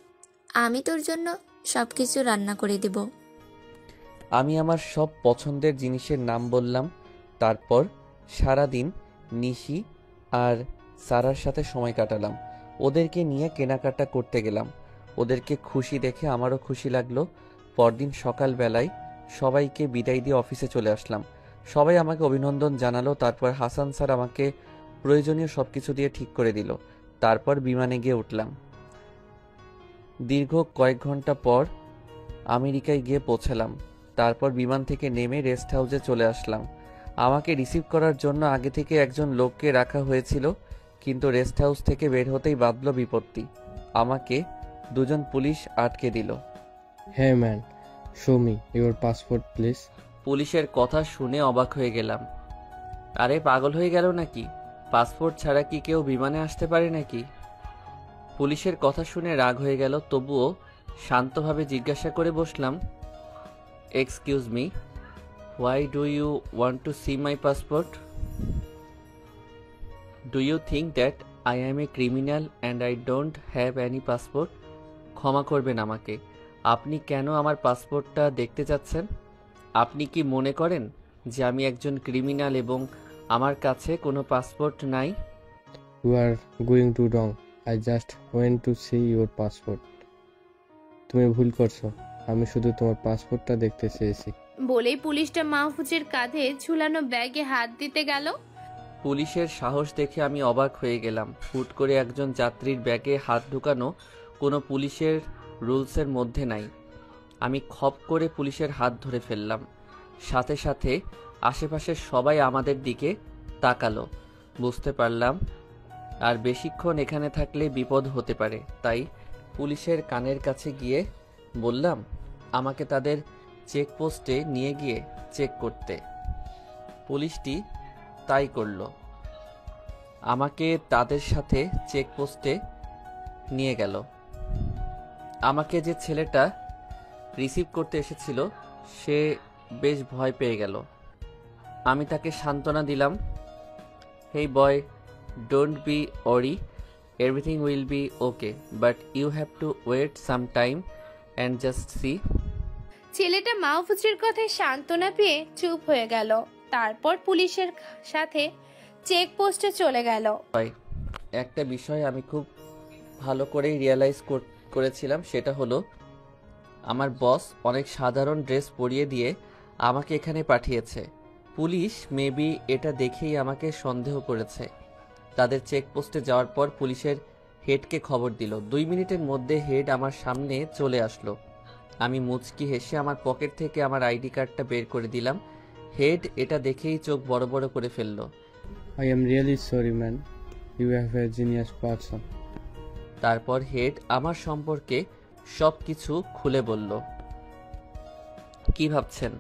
আমি তোর জন্য সব কিছু রান্না করে দেব। আমি আমার সব পছন্দের জিনিসের নাম বললাম। তারপর সারাদিন নিশি আর সারার সাথে সময় কাটালাম। ওদেরকে নিয়ে কেনাকাটা করতে গেলাম। ওদেরকে খুশি দেখে আমারও খুশি লাগলো। পরদিন সকালবেলায় সবাইকে বিদায় দিয়ে অফিসে চলে আসলাম। সবাই আমাকে অভিনন্দন জানালো। তারপর হাসান স্যার আমাকে প্রয়োজনীয় সব কিছু দিয়ে ঠিক করে দিল। তারপর বিমানে গিয়ে উঠলাম। দীর্ঘ কয়েক ঘন্টা পর আমেরিকায় গিয়ে পৌঁছালাম। তারপর বিমান থেকে নেমে রেস্ট হাউসে চলে আসলাম। আমাকে রিসিভ করার জন্য আগে থেকে একজন লোককে রাখা হয়েছিল, কিন্তু রেস্ট হাউস থেকে বের হতেই বাঁধল বিপত্তি। আমাকে দুজন পুলিশ আটকে দিল। হ্যাঁ man, show me your passport please. পুলিশের কথা শুনে অবাক হয়ে গেলাম। আরে পাগল হয়ে গেল নাকি? পাসপোর্ট ছাড়া কি কেউ বিমানে আসতে পারে নাকি? পুলিশের কথা শুনে রাগ হয়ে গেল, তবুও শান্তভাবে জিজ্ঞাসা করে বসলাম, excuse me, why do you want to see my passport? Do you think that I am a criminal and I don't have any passport? ক্ষমা করবেন আমাকে, আপনি কেন আমার পাসপোর্টটা দেখতে চাচ্ছেন? আপনি কি মনে করেন যে আমি একজন ক্রিমিনাল এবং আমার কাছে কোনো পাসপোর্ট নাই? You are going to wrong, I just went to see your passport. তুমি ভুল করছো, আমি শুধু তোমার পাসপোর্টটা দেখতে চেয়েছি। বলেই পুলিশটা মাহফুজের কাঁধে ঝুলানো ব্যাগে হাত দিতে গেল। পুলিশের সাহস দেখে আমি অবাক হয়ে গেলাম। হুট করে একজন যাত্রীর ব্যাগে হাত ঢুকানো কোনো পুলিশের রুলসের মধ্যে নাই। আমি খপ করে পুলিশের হাত ধরে ফেললাম। সাথে সাথে আশেপাশের সবাই আমাদের দিকে তাকালো। বুঝতে পারলাম আর বেশিক্ষণ এখানে থাকলে বিপদ হতে পারে, তাই পুলিশের কানের কাছে গিয়ে বললাম আমাকে তাদের চেকপোস্টে নিয়ে গিয়ে চেক করতে। পুলিশটি তাই করল, আমাকে তাদের সাথে চেকপোস্টে নিয়ে গেল। আমাকে যে ছেলেটা রিসিভ করতে এসেছিল সে বেশ ভয় পেয়ে গেল। আমি তাকে সান্ত্বনা দিলাম, hey boy, don't be worry, everything will be okay, but you have to wait some time and just see. ছেলেটা মাহফুজের কথায় সান্ত্বনা পেয়ে চুপ হয়ে গেল। তারপর পুলিশের সাথে চেকপোস্টে চলে গেল। একটা বিষয় আমি খুব ভালো করেই রিয়েলাইজ করেছিলাম, সেটা হলো আমার বস অনেক সাধারণ ড্রেস পরিয়ে দিয়ে আমাকে এখানে পাঠিয়েছে। পুলিশ মেবি এটা দেখেই আমাকে সন্দেহ করেছে। তাদের চেকপোস্টে যাওয়ার পর পুলিশের হেডকে খবর দিল। 2 মিনিটের মধ্যে হেড আমার সামনে চলে আসলো। আমি মুচকি হেসে আমার পকেট থেকে আমার আইডি কার্ডটা বের করে দিলাম। হেড এটা দেখেই চোখ বড় বড় করে ফেললো। I am really sorry man, you have a genius person. তারপর হেড আমার সম্পর্কে সব কিছু খুলে বলল। কি ভাবছেন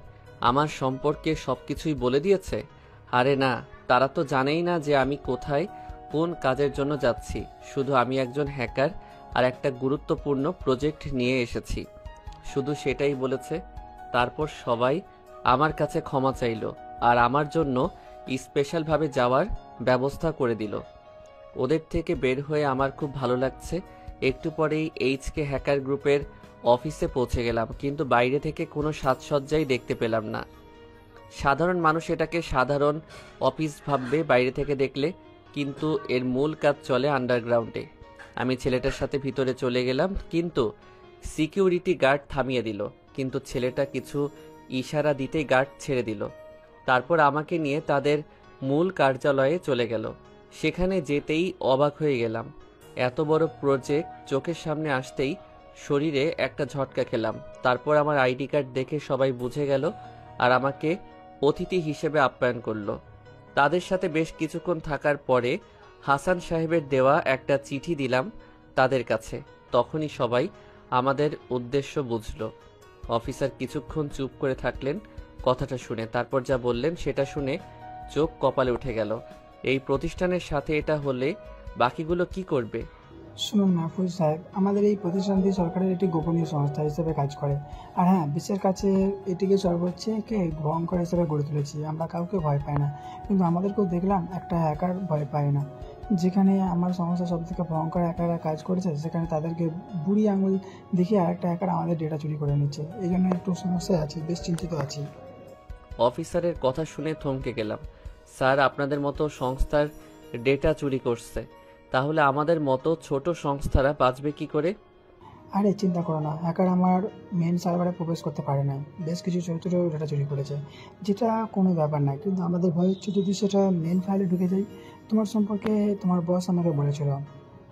আমার সম্পর্কে সব কিছুই বলে দিয়েছে? আরে না, তারা তো জানেই না যে আমি কোথায় কোন কাজের জন্য যাচ্ছি। শুধু আমি একজন হ্যাকার আর একটা গুরুত্বপূর্ণ প্রজেক্ট নিয়ে এসেছি, শুধু সেটাই বলেছে। তারপর সবাই আমার কাছে ক্ষমা চাইল আর আমার জন্য স্পেশালভাবে যাওয়ার ব্যবস্থা করে দিল। ওদের থেকে বের হয়ে আমার খুব ভালো লাগছে। একটু পরেই এইচকে হ্যাকার গ্রুপের অফিসে পৌঁছে গেলাম, কিন্তু বাইরে থেকে কোনো সাজসজ্জাই দেখতে পেলাম না। সাধারণ মানুষ এটাকে সাধারণ অফিস ভাববে বাইরে থেকে দেখলে, কিন্তু এর মূল কাজ চলে আন্ডারগ্রাউন্ডে। আমি ছেলেটার সাথে ভিতরে চলে গেলাম, কিন্তু সিকিউরিটি গার্ড থামিয়ে দিল। কিন্তু ছেলেটা কিছু ইশারা দিতেই গার্ড ছেড়ে দিল। তারপর আমাকে নিয়ে তাদের মূল কার্যালয়ে চলে গেল। সেখানে যেতেই অবাক হয়ে গেলাম। এত বড় প্রজেক্ট চোখের সামনে আসতেই শরীরে একটা ঝটকা খেলাম। তারপর আমার আইডি কার্ড দেখে সবাই বুঝে গেল আর আমাকে অতিথি হিসেবে আপ্যায়ন করলো। তাদের সাথে বেশ কিছুক্ষণ থাকার পরে হাসান সাহেবের দেওয়া একটা চিঠি দিলাম তাদের কাছে। তখনই সবাই আমাদের উদ্দেশ্য বুঝলো। অফিসার কিছুক্ষণ চুপ করে থাকলেন কথাটা শুনে, তারপর যা বললেন সেটা শুনে চোখ কপালে উঠে গেল। এই প্রতিষ্ঠানের সাথে এটা হলে বাকিগুলো কি করবে? শুনুন মাহফুজ সাহেব, আমাদের এই প্রতিষ্ঠানটি সরকারের একটি গোপনীয় সংস্থা হিসেবে কাজ করে। আর হ্যাঁ, বিশ্বের কাছে এটিকে সর্বোচ্চকে ভয়ঙ্কর হিসেবে গড়ে তুলেছি। আমরা কাউকে ভয় পাই না, কিন্তু আমাদেরকেও দেখলাম একটা হ্যাকার ভয় পায় না। যেখানে আমার সংস্থা সব থেকে ভয়ঙ্কর হ্যাকাররা কাজ করেছে, সেখানে তাদেরকে বুড়ি আঙুল দেখিয়ে আরেকটা হ্যাকার আমাদের ডেটা চুরি করে নিচ্ছে। এই জন্য একটু সমস্যায় আছি, বেশ চিন্তিত আছি। অফিসারের কথা শুনে থমকে গেলাম। স্যার, আপনাদের মতো সংস্থার ডেটা চুরি করছে, তাহলে আমাদের মতো ছোট সংস্থারা বাঁচবে কি করে? আরে চিন্তা করো না, হ্যাকার আমার মেন সার্ভারে প্রবেশ করতে পারে না। বেশ কিছু ছোটো ছোটো ডেটা চুরি করেছে, যেটা কোনো ব্যাপার না। কিন্তু আমাদের ভয় হচ্ছে যদি সেটা মেন ফাইলে ঢুকে যায়। তোমার সম্পর্কে তোমার বস আমাকে বলেছিল,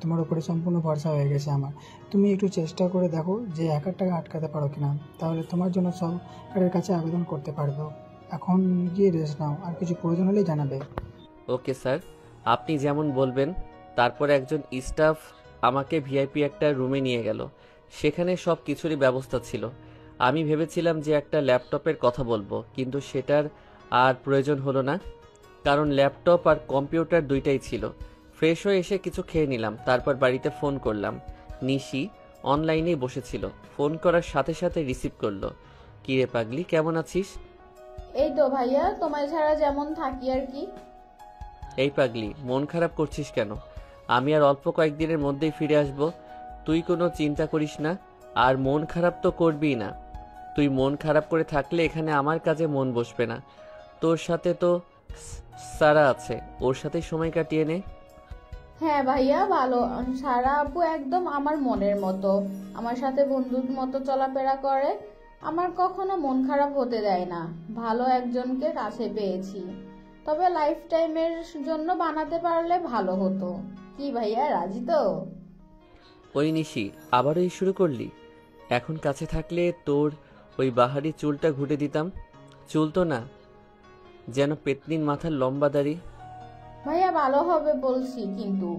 তোমার উপরে সম্পূর্ণ ভরসা হয়ে গেছে আমার। তুমি একটু চেষ্টা করে দেখো যে হ্যাকারটাকে আটকাতে পারো কিনা, তাহলে তোমার জন্য সরকারের কাছে আবেদন করতে পারবো। এখন গিয়ে রেস্ট নাও, আর কিছু প্রয়োজন হলেই জানাবে। ওকে স্যার, আপনি যেমন বলবেন। তারপর একজন স্টাফ আমাকে ভিআইপি একটা রুমে নিয়ে গেল। সেখানে সব কিছুরই ব্যবস্থা ছিল। আমি ভেবেছিলাম যে একটা ল্যাপটপের কথা বলবো, কিন্তু সেটার আর প্রয়োজন হলো না, কারণ ল্যাপটপ আর কম্পিউটার দুইটাই ছিল। ফ্রেশ হয়ে এসে কিছু খেয়ে নিলাম, তারপর বাড়িতে ফোন করলাম। নিশি অনলাইনেই বসেছিল, ফোন করার সাথে সাথে রিসিভ করলো। কি রে পাগলি, কেমন আছিস? এই তো ভাইয়া, তোমায় ছাড়া যেমন থাকি আর কি। এই পাগলি, মন খারাপ করছিস কেন? আমি আর অল্প কয়েকদিনের মধ্যেই ফিরে আসব, তুই কোনো চিন্তা করিস না। আর মন খারাপ তো করবিই না। তুই মন খারাপ করে থাকলে এখানে আমার কাজে মন বসবে না। তোর সাথে তো সারা আছে, ওর সাথে সময় কাটিয়ে নে। হ্যাঁ ভাইয়া, ভালো। সারা আপু একদম আমার মনের মতো, আমার সাথে বন্ধুর মতো চলাফেরা করে, আমার কখনো মন খারাপ হতে দেয় না। ভালো একজনকে কাছে পেয়েছি, তবে লাইফ টাইমের জন্য বানাতে পারলে ভালো হতো। কি ভাইয়া, রাজি তো? ওই নিশি, আবারও এই শুরু করলি? এখন কাছে থাকলে তোর ওই বাহারি চুলটা ঘুটে দিতাম। চুল তো না, যেন পেতনির মাথার লম্বা দাড়ি। ভাইয়া ভালো হবে বলছি, কিন্তু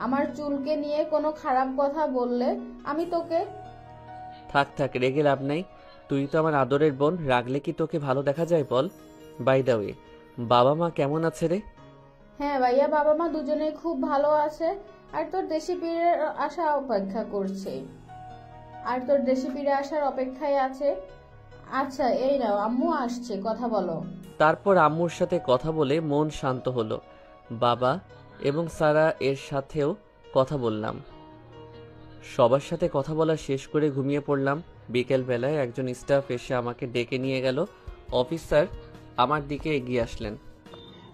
আমার চুলকে নিয়ে কোনো খারাপ কথা বললে আমি তোকে... থাক থাক, রেগে লাভ নাই। তুই তো আমার আদরের বোন, রাগলে কি তোকে ভালো দেখা যায় বল? বাই দা ওয়ে, বাবা মা কেমন আছে রে? হ্যাঁ ভাইয়া, বাবা মা দুজনেই খুব ভালো আছে। আর তোর দেশি ফিরে আসার অপেক্ষায় আছে। আচ্ছা এই নাও, আম্মু আসছে, কথা বলো। তারপর আম্মুর সাথে কথা বলে মন শান্ত হলো। বাবা এবং সারা এর সাথেও কথা বললাম। সবার সাথে কথা বলা শেষ করে ঘুমিয়ে পড়লাম। বিকেল বেলায় একজন স্টাফ এসে আমাকে ডেকে নিয়ে গেল। অফিসার আমার দিকে এগিয়ে আসলেন।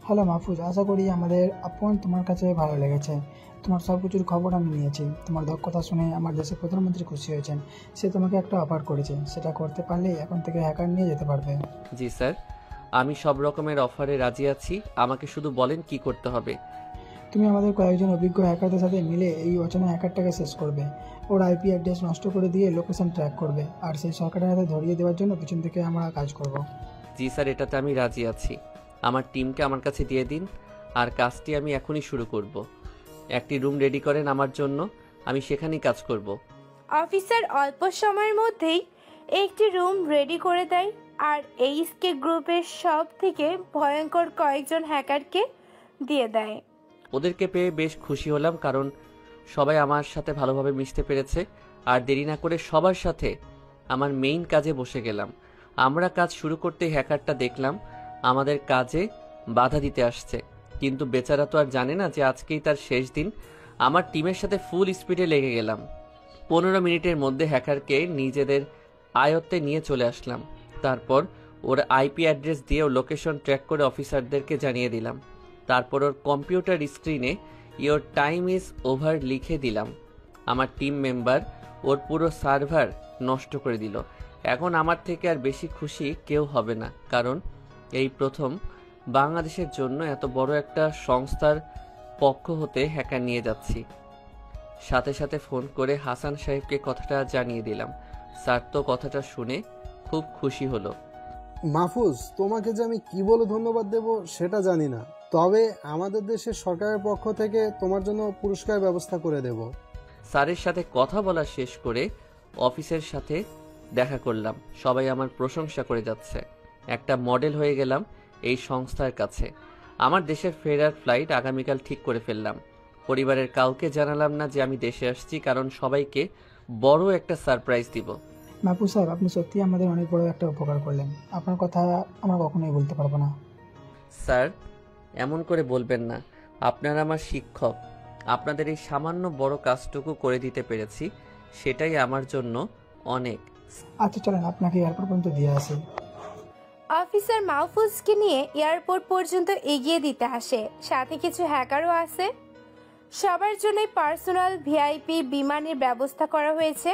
হ্যালো মাহফুজ, আশা করি আমাদের আপন তোমার কাছে ভালো লেগেছে। তোমার সব কিছুর খবর আমি নিয়েছি। তোমার দক্ষতা শুনে আমার দেশের প্রধানমন্ত্রী খুশি হয়েছেন। সে তোমাকে একটা অফার করেছে, সেটা করতে পারলে এখন থেকে হ্যাকার নিয়ে যেতে পারবে। জি স্যার, আমি সব রকমের অফারে রাজি আছি। আমাকে শুধু বলেন কি করতে হবে। তুমি আমাদের কয়েকজন অভিজ্ঞ হ্যাকারদের সাথে মিলে এই অচেনা হ্যাকারটাকে শেষ করবে। ওর আইপি অ্যাড্রেস নষ্ট করে দিয়ে লোকেশন ট্র্যাক করবে, আর সেই সরকারের হাতে ধরিয়ে দেওয়ার জন্য পিছন থেকে আমরা কাজ করব। জি স্যার, এটাতে আমি রাজি আছি। আমার টিমকে আমার কাছে দিয়ে দিন, আর কাজটি আমি এখনই শুরু করব। একটি রুম রেডি করেন আমার জন্য, আমি সেখানেই কাজ করব। অফিসার অল্প সময়ের মধ্যেই একটি রুম রেডি করে দেয় আর এইচকে গ্রুপের সব থেকে ভয়ঙ্কর কয়েকজন হ্যাকারকে দিয়ে দেয়। ওদেরকে পেয়ে বেশ খুশি হলাম, কারণ সবাই আমার সাথে ভালোভাবে মিশতে পেরেছে। আর দেরি না করে সবার সাথে আমার মেইন কাজে বসে গেলাম। আমরা কাজ শুরু করতেই হ্যাকারটা দেখলাম আমাদের কাজে বাধা দিতে আসছে, কিন্তু বেচারা তো আর জানে না যে আজকেই তার শেষ দিন। আমার টিমের সাথে ফুল স্পিডে লেগে গেলাম। 15 মিনিটের মধ্যে হ্যাকারকে নিজেদের আয়ত্তে নিয়ে চলে আসলাম। তারপর ওর আইপি অ্যাড্রেস দিয়ে ও লোকেশন ট্র্যাক করে অফিসারদেরকে জানিয়ে দিলাম। তারপর ওর কম্পিউটার স্ক্রিনে ইয়োর টাইম ইজ ওভার লিখে দিলাম। আমার টিম মেম্বার ওর পুরো সার্ভার নষ্ট করে দিল। এখন আমার থেকে আর বেশি খুশি কেউ হবে না, কারণ এই প্রথম বাংলাদেশের জন্য এত বড় একটা সংস্থার পক্ষ হতে হ্যাকার নিয়ে যাচ্ছি। সাথে সাথে ফোন করে হাসান সাহেবকে কথাটা জানিয়ে দিলাম। স্যার তো কথাটা শুনে খুব খুশি হলো। মাহফুজ, তোমাকে যে আমি কি বলে ধন্যবাদ দেব সেটা জানি না, তবে আমাদের দেশের সরকারের পক্ষ থেকে তোমার জন্য পুরস্কার ব্যবস্থা করে দেব। স্যারের সাথে কথা বলা শেষ করে অফিসের সাথে দেখা করলাম। সবাই আমার প্রশংসা করে যাচ্ছে। একটা মডেল হয়ে গেলাম এই সংস্থার কাছে। আমার দেশের ফেরার ফ্লাইট আগামীকাল ঠিক করে ফেললাম। পরিবারের কাউকে জানালাম না যে আমি দেশে আসছি, কারণ সবাইকে বড় একটা সারপ্রাইজ দিব। মাহফুজ সাহেব, আপনি সত্যি আমাদের অনেক বড় একটা উপকার করলেন। আপনার কথা আমরা কখনোই বলতে পারবো না। স্যার, এমন করে বলবেন না। আপনারা আমার শিক্ষক। আপনাদের এই সামান্য বড় কাজটুকু করে দিতে পেরেছি, সেটাই আমার জন্য অনেক। আচ্ছা চলেন, আপনাকে এয়ারপোর্ট পর্যন্ত দিয়ে আসি। অফিসার মাহফুজকে নিয়ে এয়ারপোর্ট পর্যন্ত এগিয়ে দিতে আসে। সাথে কিছু হ্যাকারও আছে। সবার জন্যই পার্সোনাল ভিআইপি বিমানের ব্যবস্থা করা হয়েছে।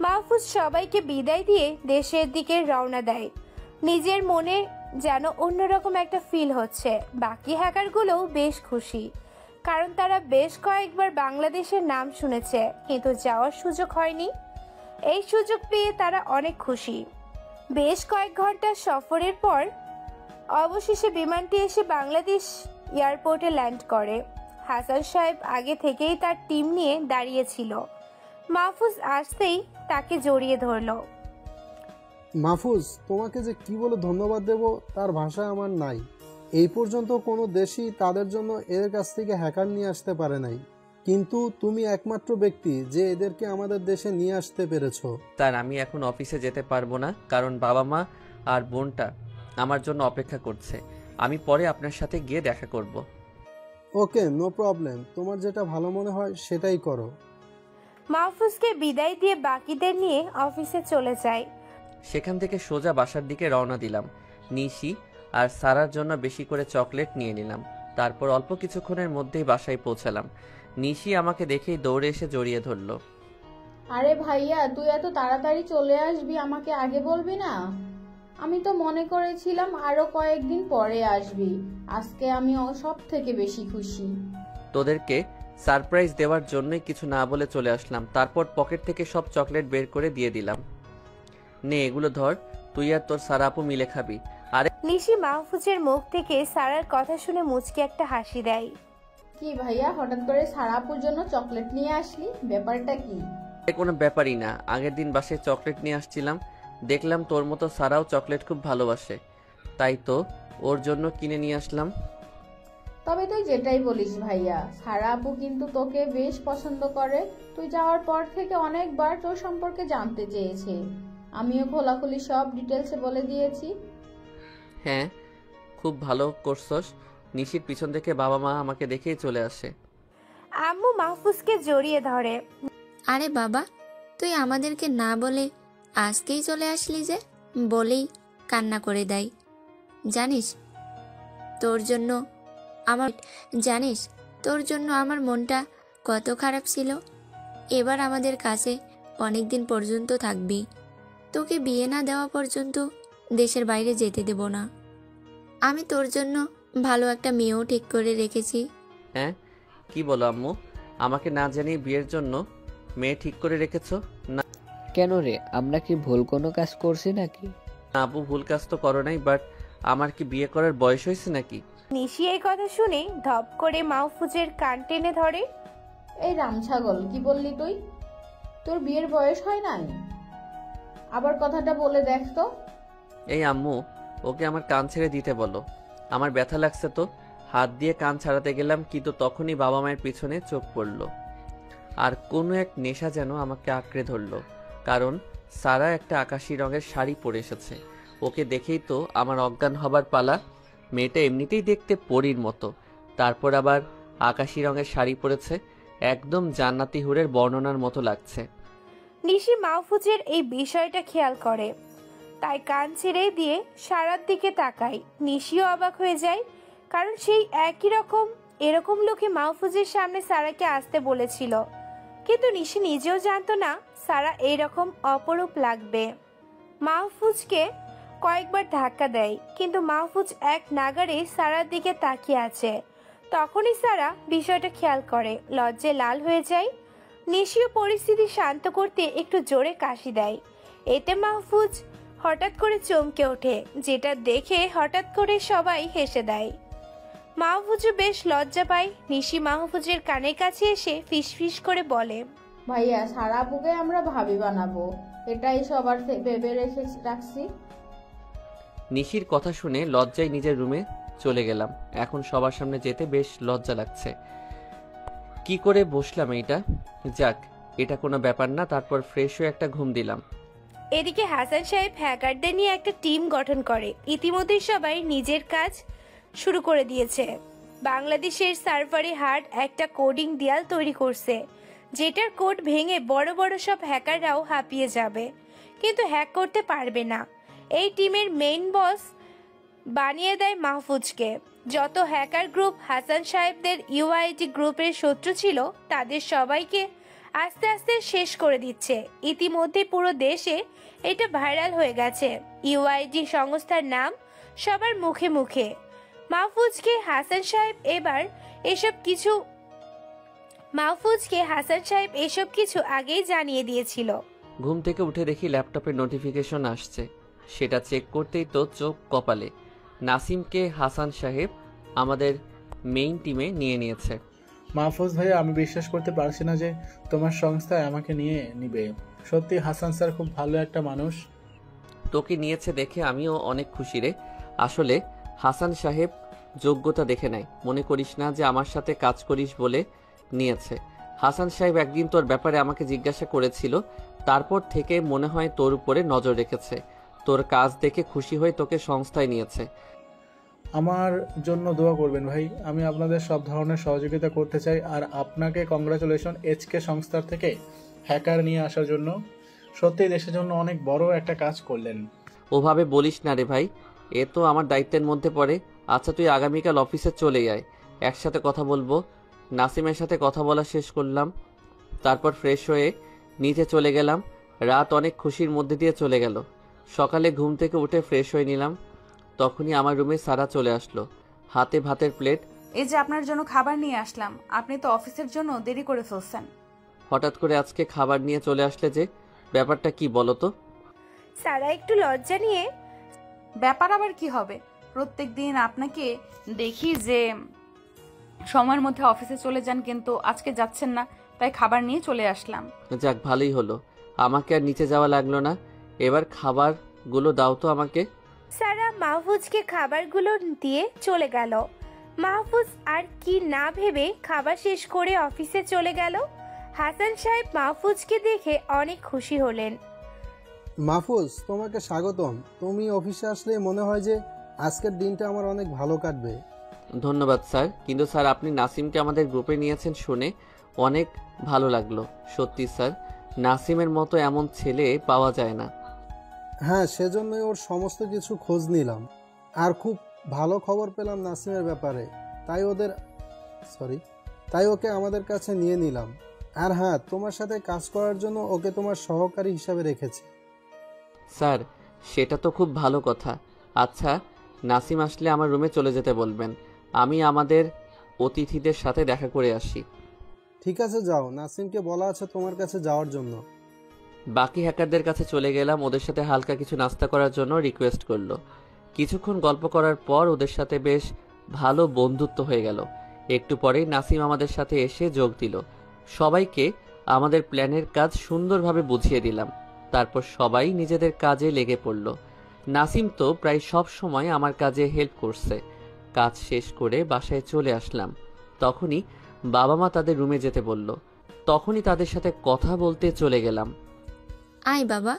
মাহফুজ সবাইকে বিদায় দিয়ে দেশের দিকে রওনা দেয়। নিজের মনে যেন অন্যরকম একটা ফিল হচ্ছে। বাকি হ্যাকারগুলোও বেশ খুশি, কারণ তারা বেশ কয়েকবার বাংলাদেশের নাম শুনেছে, কিন্তু যাওয়ার সুযোগ হয়নি। এই সুযোগ পেয়ে তারা অনেক খুশি। বেশ কয়েক ঘন্টার সফরের পর অবশেষে বিমানটি এসে বাংলাদেশ এয়ারপোর্টে ল্যান্ড করে। হাসান সাহেব আগে থেকেই তার টিম নিয়ে দাঁড়িয়েছিল। মাহফুজ আসতেই তাকে জড়িয়ে ধরল। মাহফুজ, তোমাকে যে কি বলে ধন্যবাদ দেব তার ভাষা আমার নাই। এই পর্যন্ত কোনো দেশই তাদের জন্য এর কাছ থেকে হ্যাকার নিয়ে আসতে পারে নাই, কিন্তু তুমি একমাত্র ব্যক্তি যে এদেরকে আমাদের দেশে নিয়ে আসতে পেরেছো। স্যার, আমি এখন অফিসে যেতে পারবো না, কারণ বাবা মা আর বোনটা আমার জন্য অপেক্ষা করছে। আমি পরে আপনার সাথে গিয়ে দেখা করব। ওকে, নো প্রবলেম। তোমার যেটা ভালো মনে হয় সেটাই করো। মাহফুজকে বিদায় দিয়ে বাকিদের নিয়ে অফিসে চলে যায়। সেখান থেকে সোজা বাসার দিকে রওনা দিলাম। নিশি আর সারার জন্য বেশি করে চকলেট নিয়ে নিলাম। তারপর অল্প কিছুক্ষণের মধ্যেই বাসায় পৌঁছালাম। নিশি আমাকে দেখেই দৌড়ে এসে জড়িয়ে ধরলো। আরে ভাইয়া, তুই এত তাড়াতাড়ি চলে আসবি, আমাকে আগে বলবি না? আমি তো মনে করেছিলাম আরো কয়েকদিন পরে আসবি। আজকে আমি সব থেকে বেশি খুশি। তোদেরকে সারপ্রাইজ দেওয়ার জন্যই কিছু না বলে চলে আসলাম। তারপর পকেট থেকে সব চকলেট বের করে দিয়ে দিলাম। নে, এগুলো ধর, তুই আর তোর সারা আপু মিলে খাবি। আরে নিশি মাহফুজের মুখ থেকে সারার কথা শুনে মুচকি একটা হাসি দেয়। কি ভাইয়া, হঠাৎ করে সারাপুর জন্য চকলেট নিয়ে আসলি? ব্যাপারটা কি? কোনো ব্যাপারই না। আগের দিন বাসায় চকলেট নিয়ে আসছিলাম, দেখলাম তোর মতো সারাও চকলেট খুব ভালোবাসে, তাই তো ওর জন্য কিনে নিয়ে আসলাম। তবে তুই যেটাই বলিস ভাইয়া, সারা আপু কিন্তু তোকে বেশ পছন্দ করে। তুই যাওয়ার পর থেকে অনেকবার তোর সম্পর্কে জানতে চেয়েছে। আমিও খোলাখুলি সব ডিটেলসে বলে দিয়েছি। হ্যাঁ, খুব ভালো করছস। নিশির পিছন থেকে বাবা মা আমাকে দেখেই চলে আসে। আম্মু মাহফুজকে জড়িয়ে ধরে। আরে বাবা, তুই আমাদেরকে না বলে আজকেই চলে আসলি যে? বলেই কান্না করে দেয়। জানিস তোর জন্য আমার মনটা কত খারাপ ছিল। এবার আমাদের কাছে অনেক দিন পর্যন্ত থাকবি। তোকে বিয়ে না দেওয়া পর্যন্ত দেশের বাইরে যেতে দেব না। আমি তোর জন্য ভালো একটা মেয়েও ঠিক করে রেখেছি। হ্যাঁ, কি বলো আম্মু? আমাকে না জানিয়ে বিয়ের জন্য মেয়ে ঠিক করে রেখেছো? না। কেন রে, আমরা কি ভুল কোনো কাজ করছি নাকি? না আব্বু, ভুল কাজ তো করো নাই, বাট আমার কি বিয়ে করার বয়স হয়েছে নাকি? নিশি এই কথা শুনে ধপ করে মাহফুজের কান টেনে ধরে। এই রামছাগল, কি বললি তুই? তোর বিয়ের বয়স হয় নাই? আবার কথাটা বলে দেখ তো। এই আম্মু, ওকে আমার কান ছেড়ে দিতে বলো। আমার ব্যথা লাগছে তো। হাত দিয়ে কান ছাড়াতে গেলাম, কিন্তু তখনই বাবা মায়ের পিছনে চোখ পড়লো। আর কোনো এক নেশা যেন আমাকে আঁকড়ে ধরলো, কারণ সারা একটা আকাশি রঙের শাড়ি পরে এসেছে। ওকে দেখেই তো আমার অজ্ঞান হবার পালা। মেয়েটা এমনিতেই দেখতে পরীর মতো, তারপর আবার আকাশি রঙের শাড়ি পরেছে, একদম জান্নাতি হুরের বর্ণনার মতো লাগছে। নিশি মাহফুজের এই বিষয়টা খেয়াল করে, তাই কান ছেড়ে দিয়ে সারার দিকে তাকায়। নিশিও অবাক হয়ে যায়, কারণ সেই একই রকম এরকম লোকে মাহফুজের সামনে সারাকে আসতে বলেছিল, কিন্তু নিশি নিজেও জানতো না সারা এইরকম অপরূপ লাগবে। মাহফুজকে কয়েকবার ধাক্কা দেয়, কিন্তু মাহফুজ এক নাগারে সারার দিকে তাকিয়ে আছে। তখনই সারা বিষয়টা খেয়াল করে, লজ্জায় লাল হয়ে যায়। নিশিও পরিস্থিতি শান্ত করতে একটু জোরে কাশি দেয়। এতে মাহফুজ হঠাৎ করে চমকে ওঠে, যেটা দেখে হঠাৎ করে সবাই হেসে দেয়। মাহফুজও বেশ লজ্জা পায়। নিশি মাহফুজের কানের কাছে এসে ফিসফিস করে বলে, ভাইয়া সারা বুকে আমরা ভাবি বানাবো, এটাই সবার ভেবে রেখে রাখছি। নিশির কথা শুনে লজ্জায় নিজের রুমে চলে গেলাম। এখন সবার সামনে যেতে বেশ লজ্জা লাগছে। কি করে বসলাম এইটা? যাক, এটা কোনো ব্যাপার না। তারপর ফ্রেশ হয়ে একটা ঘুম দিলাম। এদিকে হাসান সাহেব হ্যাকারদের নিয়ে একটা টিম গঠন করে। ইতিমধ্যে সবাই নিজের কাজ শুরু করে দিয়েছে। বাংলাদেশের সার্ভারে হার্ড একটা কোডিং দেয়াল তৈরি করছে, যেটার কোড ভেঙে বড় বড় সব হ্যাকাররাও হাঁপিয়ে যাবে, কিন্তু হ্যাক করতে পারবে না। এই টিমের মেইন বস বানিয়ে দেয় মাহফুজকে। যত হ্যাকার গ্রুপ হাসান সাহেবদের ইউআইডি গ্রুপের শত্রু ছিল, তাদের সবাইকে আস্তে আস্তে শেষ করে দিচ্ছে। ইতিমধ্যে পুরো দেশে এটা ভাইরাল হয়ে গেছে। ইউআইডি সংস্থার নাম সবার মুখে মুখে। মাহফুজকে হাসান সাহেব এসব কিছু আগেই জানিয়ে দিয়েছিল। ঘুম থেকে উঠে দেখি ল্যাপটপে নোটিফিকেশন আসছে। সেটা চেক করতেই তো চোখ কপালে। নাসিমকে হাসান সাহেব আমাদের মেইন টিমে নিয়ে নিয়েছে। মাহফুজ ভাইয়া, আমি বিশ্বাস করতে পারছি না যে তোমার সংস্থায় আমাকে নিয়ে নিবে। সত্যি হাসান স্যার খুব ভালো একটা মানুষ। তোকে নিয়েছে দেখে আমিও অনেক খুশি রে। আসলে হাসান সাহেব যোগ্যতা দেখে নাই। মনে করিস না যে আমার সাথে কাজ করিস বলে নিয়েছে। হাসান সাহেব একদিন তোর ব্যাপারে আমাকে জিজ্ঞাসা করেছিল, তারপর থেকে মনে হয় তোর উপরে নজর রেখেছে। তোর কাজ দেখে খুশি হয়ে তোকে সংস্থায় নিয়েছে। আমার জন্য দোয়া করবেন ভাই। আমি আপনাদের সব ধরনের সহযোগিতা করতে চাই। আর আপনাকে কংগ্রাচুলেশন এইচকে সংস্থার থেকে হ্যাকার নিয়ে আসার জন্য। সত্যি দেশের জন্য অনেক বড় একটা কাজ করলেন। ওভাবে বলিস না রে ভাই, এ তো আমার দায়িত্বের মধ্যে পড়ে। আচ্ছা, তুই আগামীকাল অফিসে চলে আয়, একসাথে কথা বলবো। নাসিমের সাথে কথা বলা শেষ করলাম, তারপর ফ্রেশ হয়ে নিচে চলে গেলাম। রাত অনেক খুশির মধ্যে দিয়ে চলে গেল। সকালে ঘুম থেকে উঠে ফ্রেশ হয়ে নিলাম। তখনই আমার রুমে সারা চলে আসলো, হাতে ভাতের প্লেট। এই যে আপনার জন্য খাবার নিয়ে আসলাম, আপনি তো অফিসের জন্য দেরি করে ফেলছেন। হঠাৎ করে আজকে খাবার নিয়ে চলে আসলে যে, ব্যাপারটা কি বলো তো? সারা একটু লজ্জা নিয়ে, ব্যাপার আবার কি হবে? প্রত্যেকদিন আপনাকে দেখি যে সময়ের মধ্যে অফিসে চলে যান, কিন্তু আজকে যাচ্ছেন না, তাই খাবার নিয়ে চলে আসলাম। যাক, ভালোই হলো, আমাকে আর নিচে যাওয়া লাগলো না। এবার খাবারগুলো দাও তো আমাকে। সারা মাহফুজকে খাবারগুলো দিয়ে চলে গেল। মাহফুজ আর কি না ভেবে খাবার শেষ করে অফিসে চলে গেল। হাসান সাহেব মাহফুজকে দেখে অনেক খুশি হলেন। মাহফুজ, তোমাকে স্বাগতম। তুমি অফিসে আসলে মনে হয় যে আজকের দিনটা আমার অনেক ভালো কাটবে। ধন্যবাদ স্যার, কিন্তু স্যার আপনি নাসিমকে আমাদের গ্রুপে নিয়েছেন শুনে অনেক ভালো লাগলো। সত্যি স্যার, নাসিমের মতো এমন ছেলে পাওয়া যায় না। হ্যাঁ, সেজন্যই ওর সমস্ত কিছু খোঁজ নিলাম, আর খুব ভালো খবর পেলাম নাসিমের ব্যাপারে। তাই ওকে আমাদের কাছে নিয়ে নিলাম। আর হ্যাঁ, তোমার সাথে কাজ করার জন্য ওকে তোমার সহকারী হিসাবে রেখেছি। স্যার, সেটা তো খুব ভালো কথা। আচ্ছা, নাসিম আসলে আমার রুমে চলে যেতে বলবেন, আমি আমাদের অতিথিদের সাথে দেখা করে আসি। ঠিক আছে, যাও। নাসিমকে বলা আছে তোমার কাছে যাওয়ার জন্য। বাকি হ্যাকারদের কাছে চলে গেলাম। ওদের সাথে হালকা কিছু নাস্তা করার জন্য রিকোয়েস্ট করলো। কিছুক্ষণ গল্প করার পর ওদের সাথে বেশ ভালো বন্ধুত্ব হয়ে গেল। একটু পরেই নাসিম আমাদের সাথে এসে যোগ দিল। সবাইকে আমাদের প্ল্যানের কাজ সুন্দরভাবে বুঝিয়ে দিলাম। তারপর সবাই নিজেদের কাজে লেগে পড়ল। নাসিম তো প্রায় সব সময় আমার কাজে হেল্প করছে। কাজ শেষ করে বাসায় চলে আসলাম। তখনই বাবা মা তাদের রুমে যেতে বলল। তখনই তাদের সাথে কথা বলতে চলে গেলাম। আয় বাবা,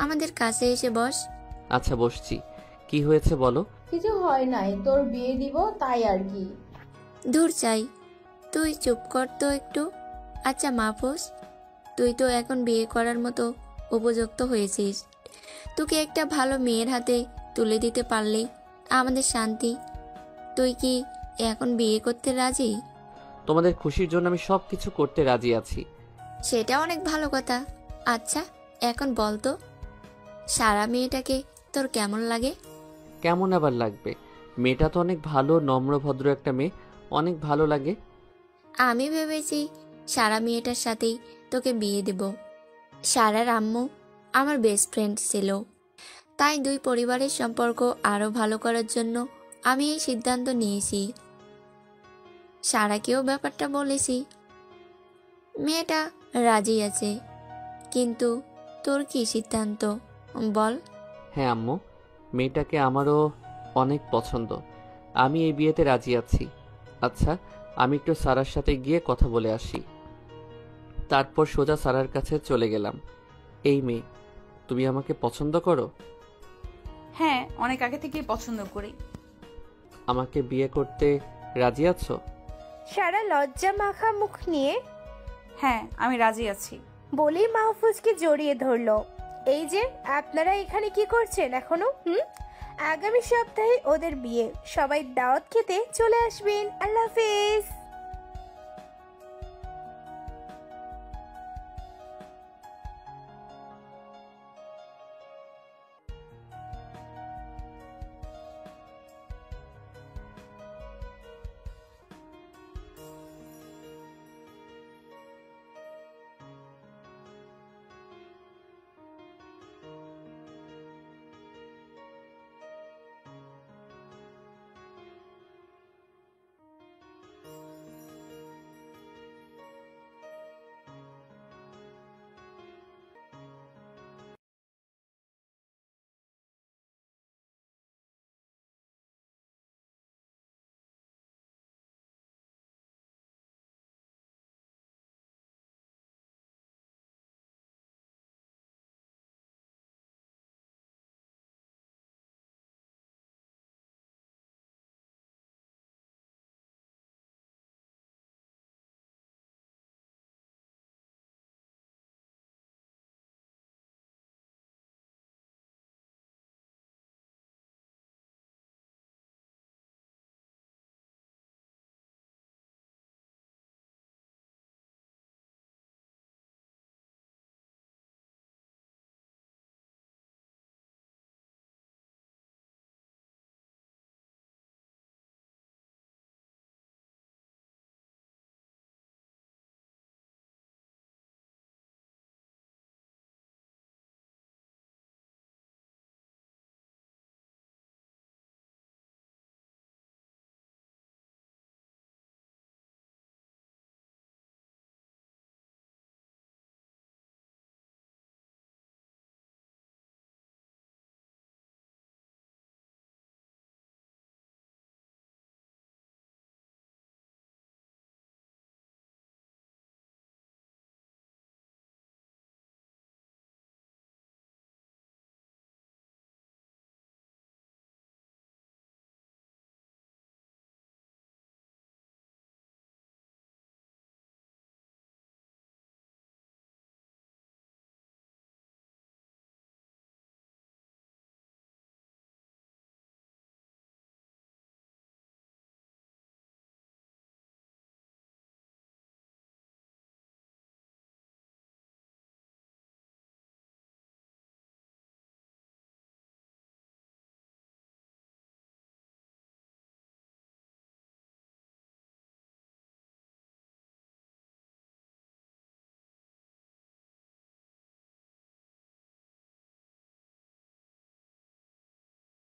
আমাদের কাছে এসে বস। আচ্ছা, বসছি। কি হয়েছে বলো? কিছু হয় নাই, তোর বিয়ে দিব তাই আর কি। দূর চাই, তুই চুপ কর তো একটু। আচ্ছা মাহফুজ, তুই তো এখন বিয়ে করার মতো উপযুক্ত হয়েছিস। তোকে একটা ভালো মেয়ের হাতে তুলে দিতে পারলেই আমাদের শান্তি। তুই কি এখন বিয়ে করতে রাজি? তোমাদের খুশির জন্য আমি সব কিছু করতে রাজি আছি। সেটা অনেক ভালো কথা। আচ্ছা, এখন বল তো, সারা মেয়েটাকে তোর কেমন লাগে? কেমন আবার লাগবে? মেয়েটা তো অনেক ভালো, নম্র ভদ্র একটা মেয়ে, অনেক ভালো লাগে। আমি ভেবেছি সারা মেয়েটার সাথেই তোকে বিয়ে দেব। সারার আম্মু আমার বেস্ট ফ্রেন্ড ছিল, তাই দুই পরিবারের সম্পর্ক আরও ভালো করার জন্য আমি এই সিদ্ধান্ত নিয়েছি। সারাকেও ব্যাপারটা বলেছি, মেয়েটা রাজি আছে। কিন্তু তোর কি সিদ্ধান্ত বল? হ্যাঁ আম্মু, মেয়েটাকে আমারও অনেক পছন্দ। আমি এই বিয়েতে রাজি আছি। আচ্ছা, আমি একটু সারার সাথে গিয়ে কথা বলে আসি। তারপর সোজা সারার কাছে চলে গেলাম। এই মেয়ে, তুমি আমাকে পছন্দ করো? হ্যাঁ, অনেক আগে থেকেই পছন্দ করি। আমাকে বিয়ে করতে রাজি আছো? সারা লজ্জা মাখা মুখ নিয়ে হ্যাঁ, আমি রাজি আছি বলেই মাহফুজকে জড়িয়ে ধরলো। এই যে আপনারা এখানে কি করছেন এখনো? আগামী সপ্তাহে ওদের বিয়ে, সবাই দাওয়াত খেতে চলে আসবেন। আল্লাহ হাফেজ।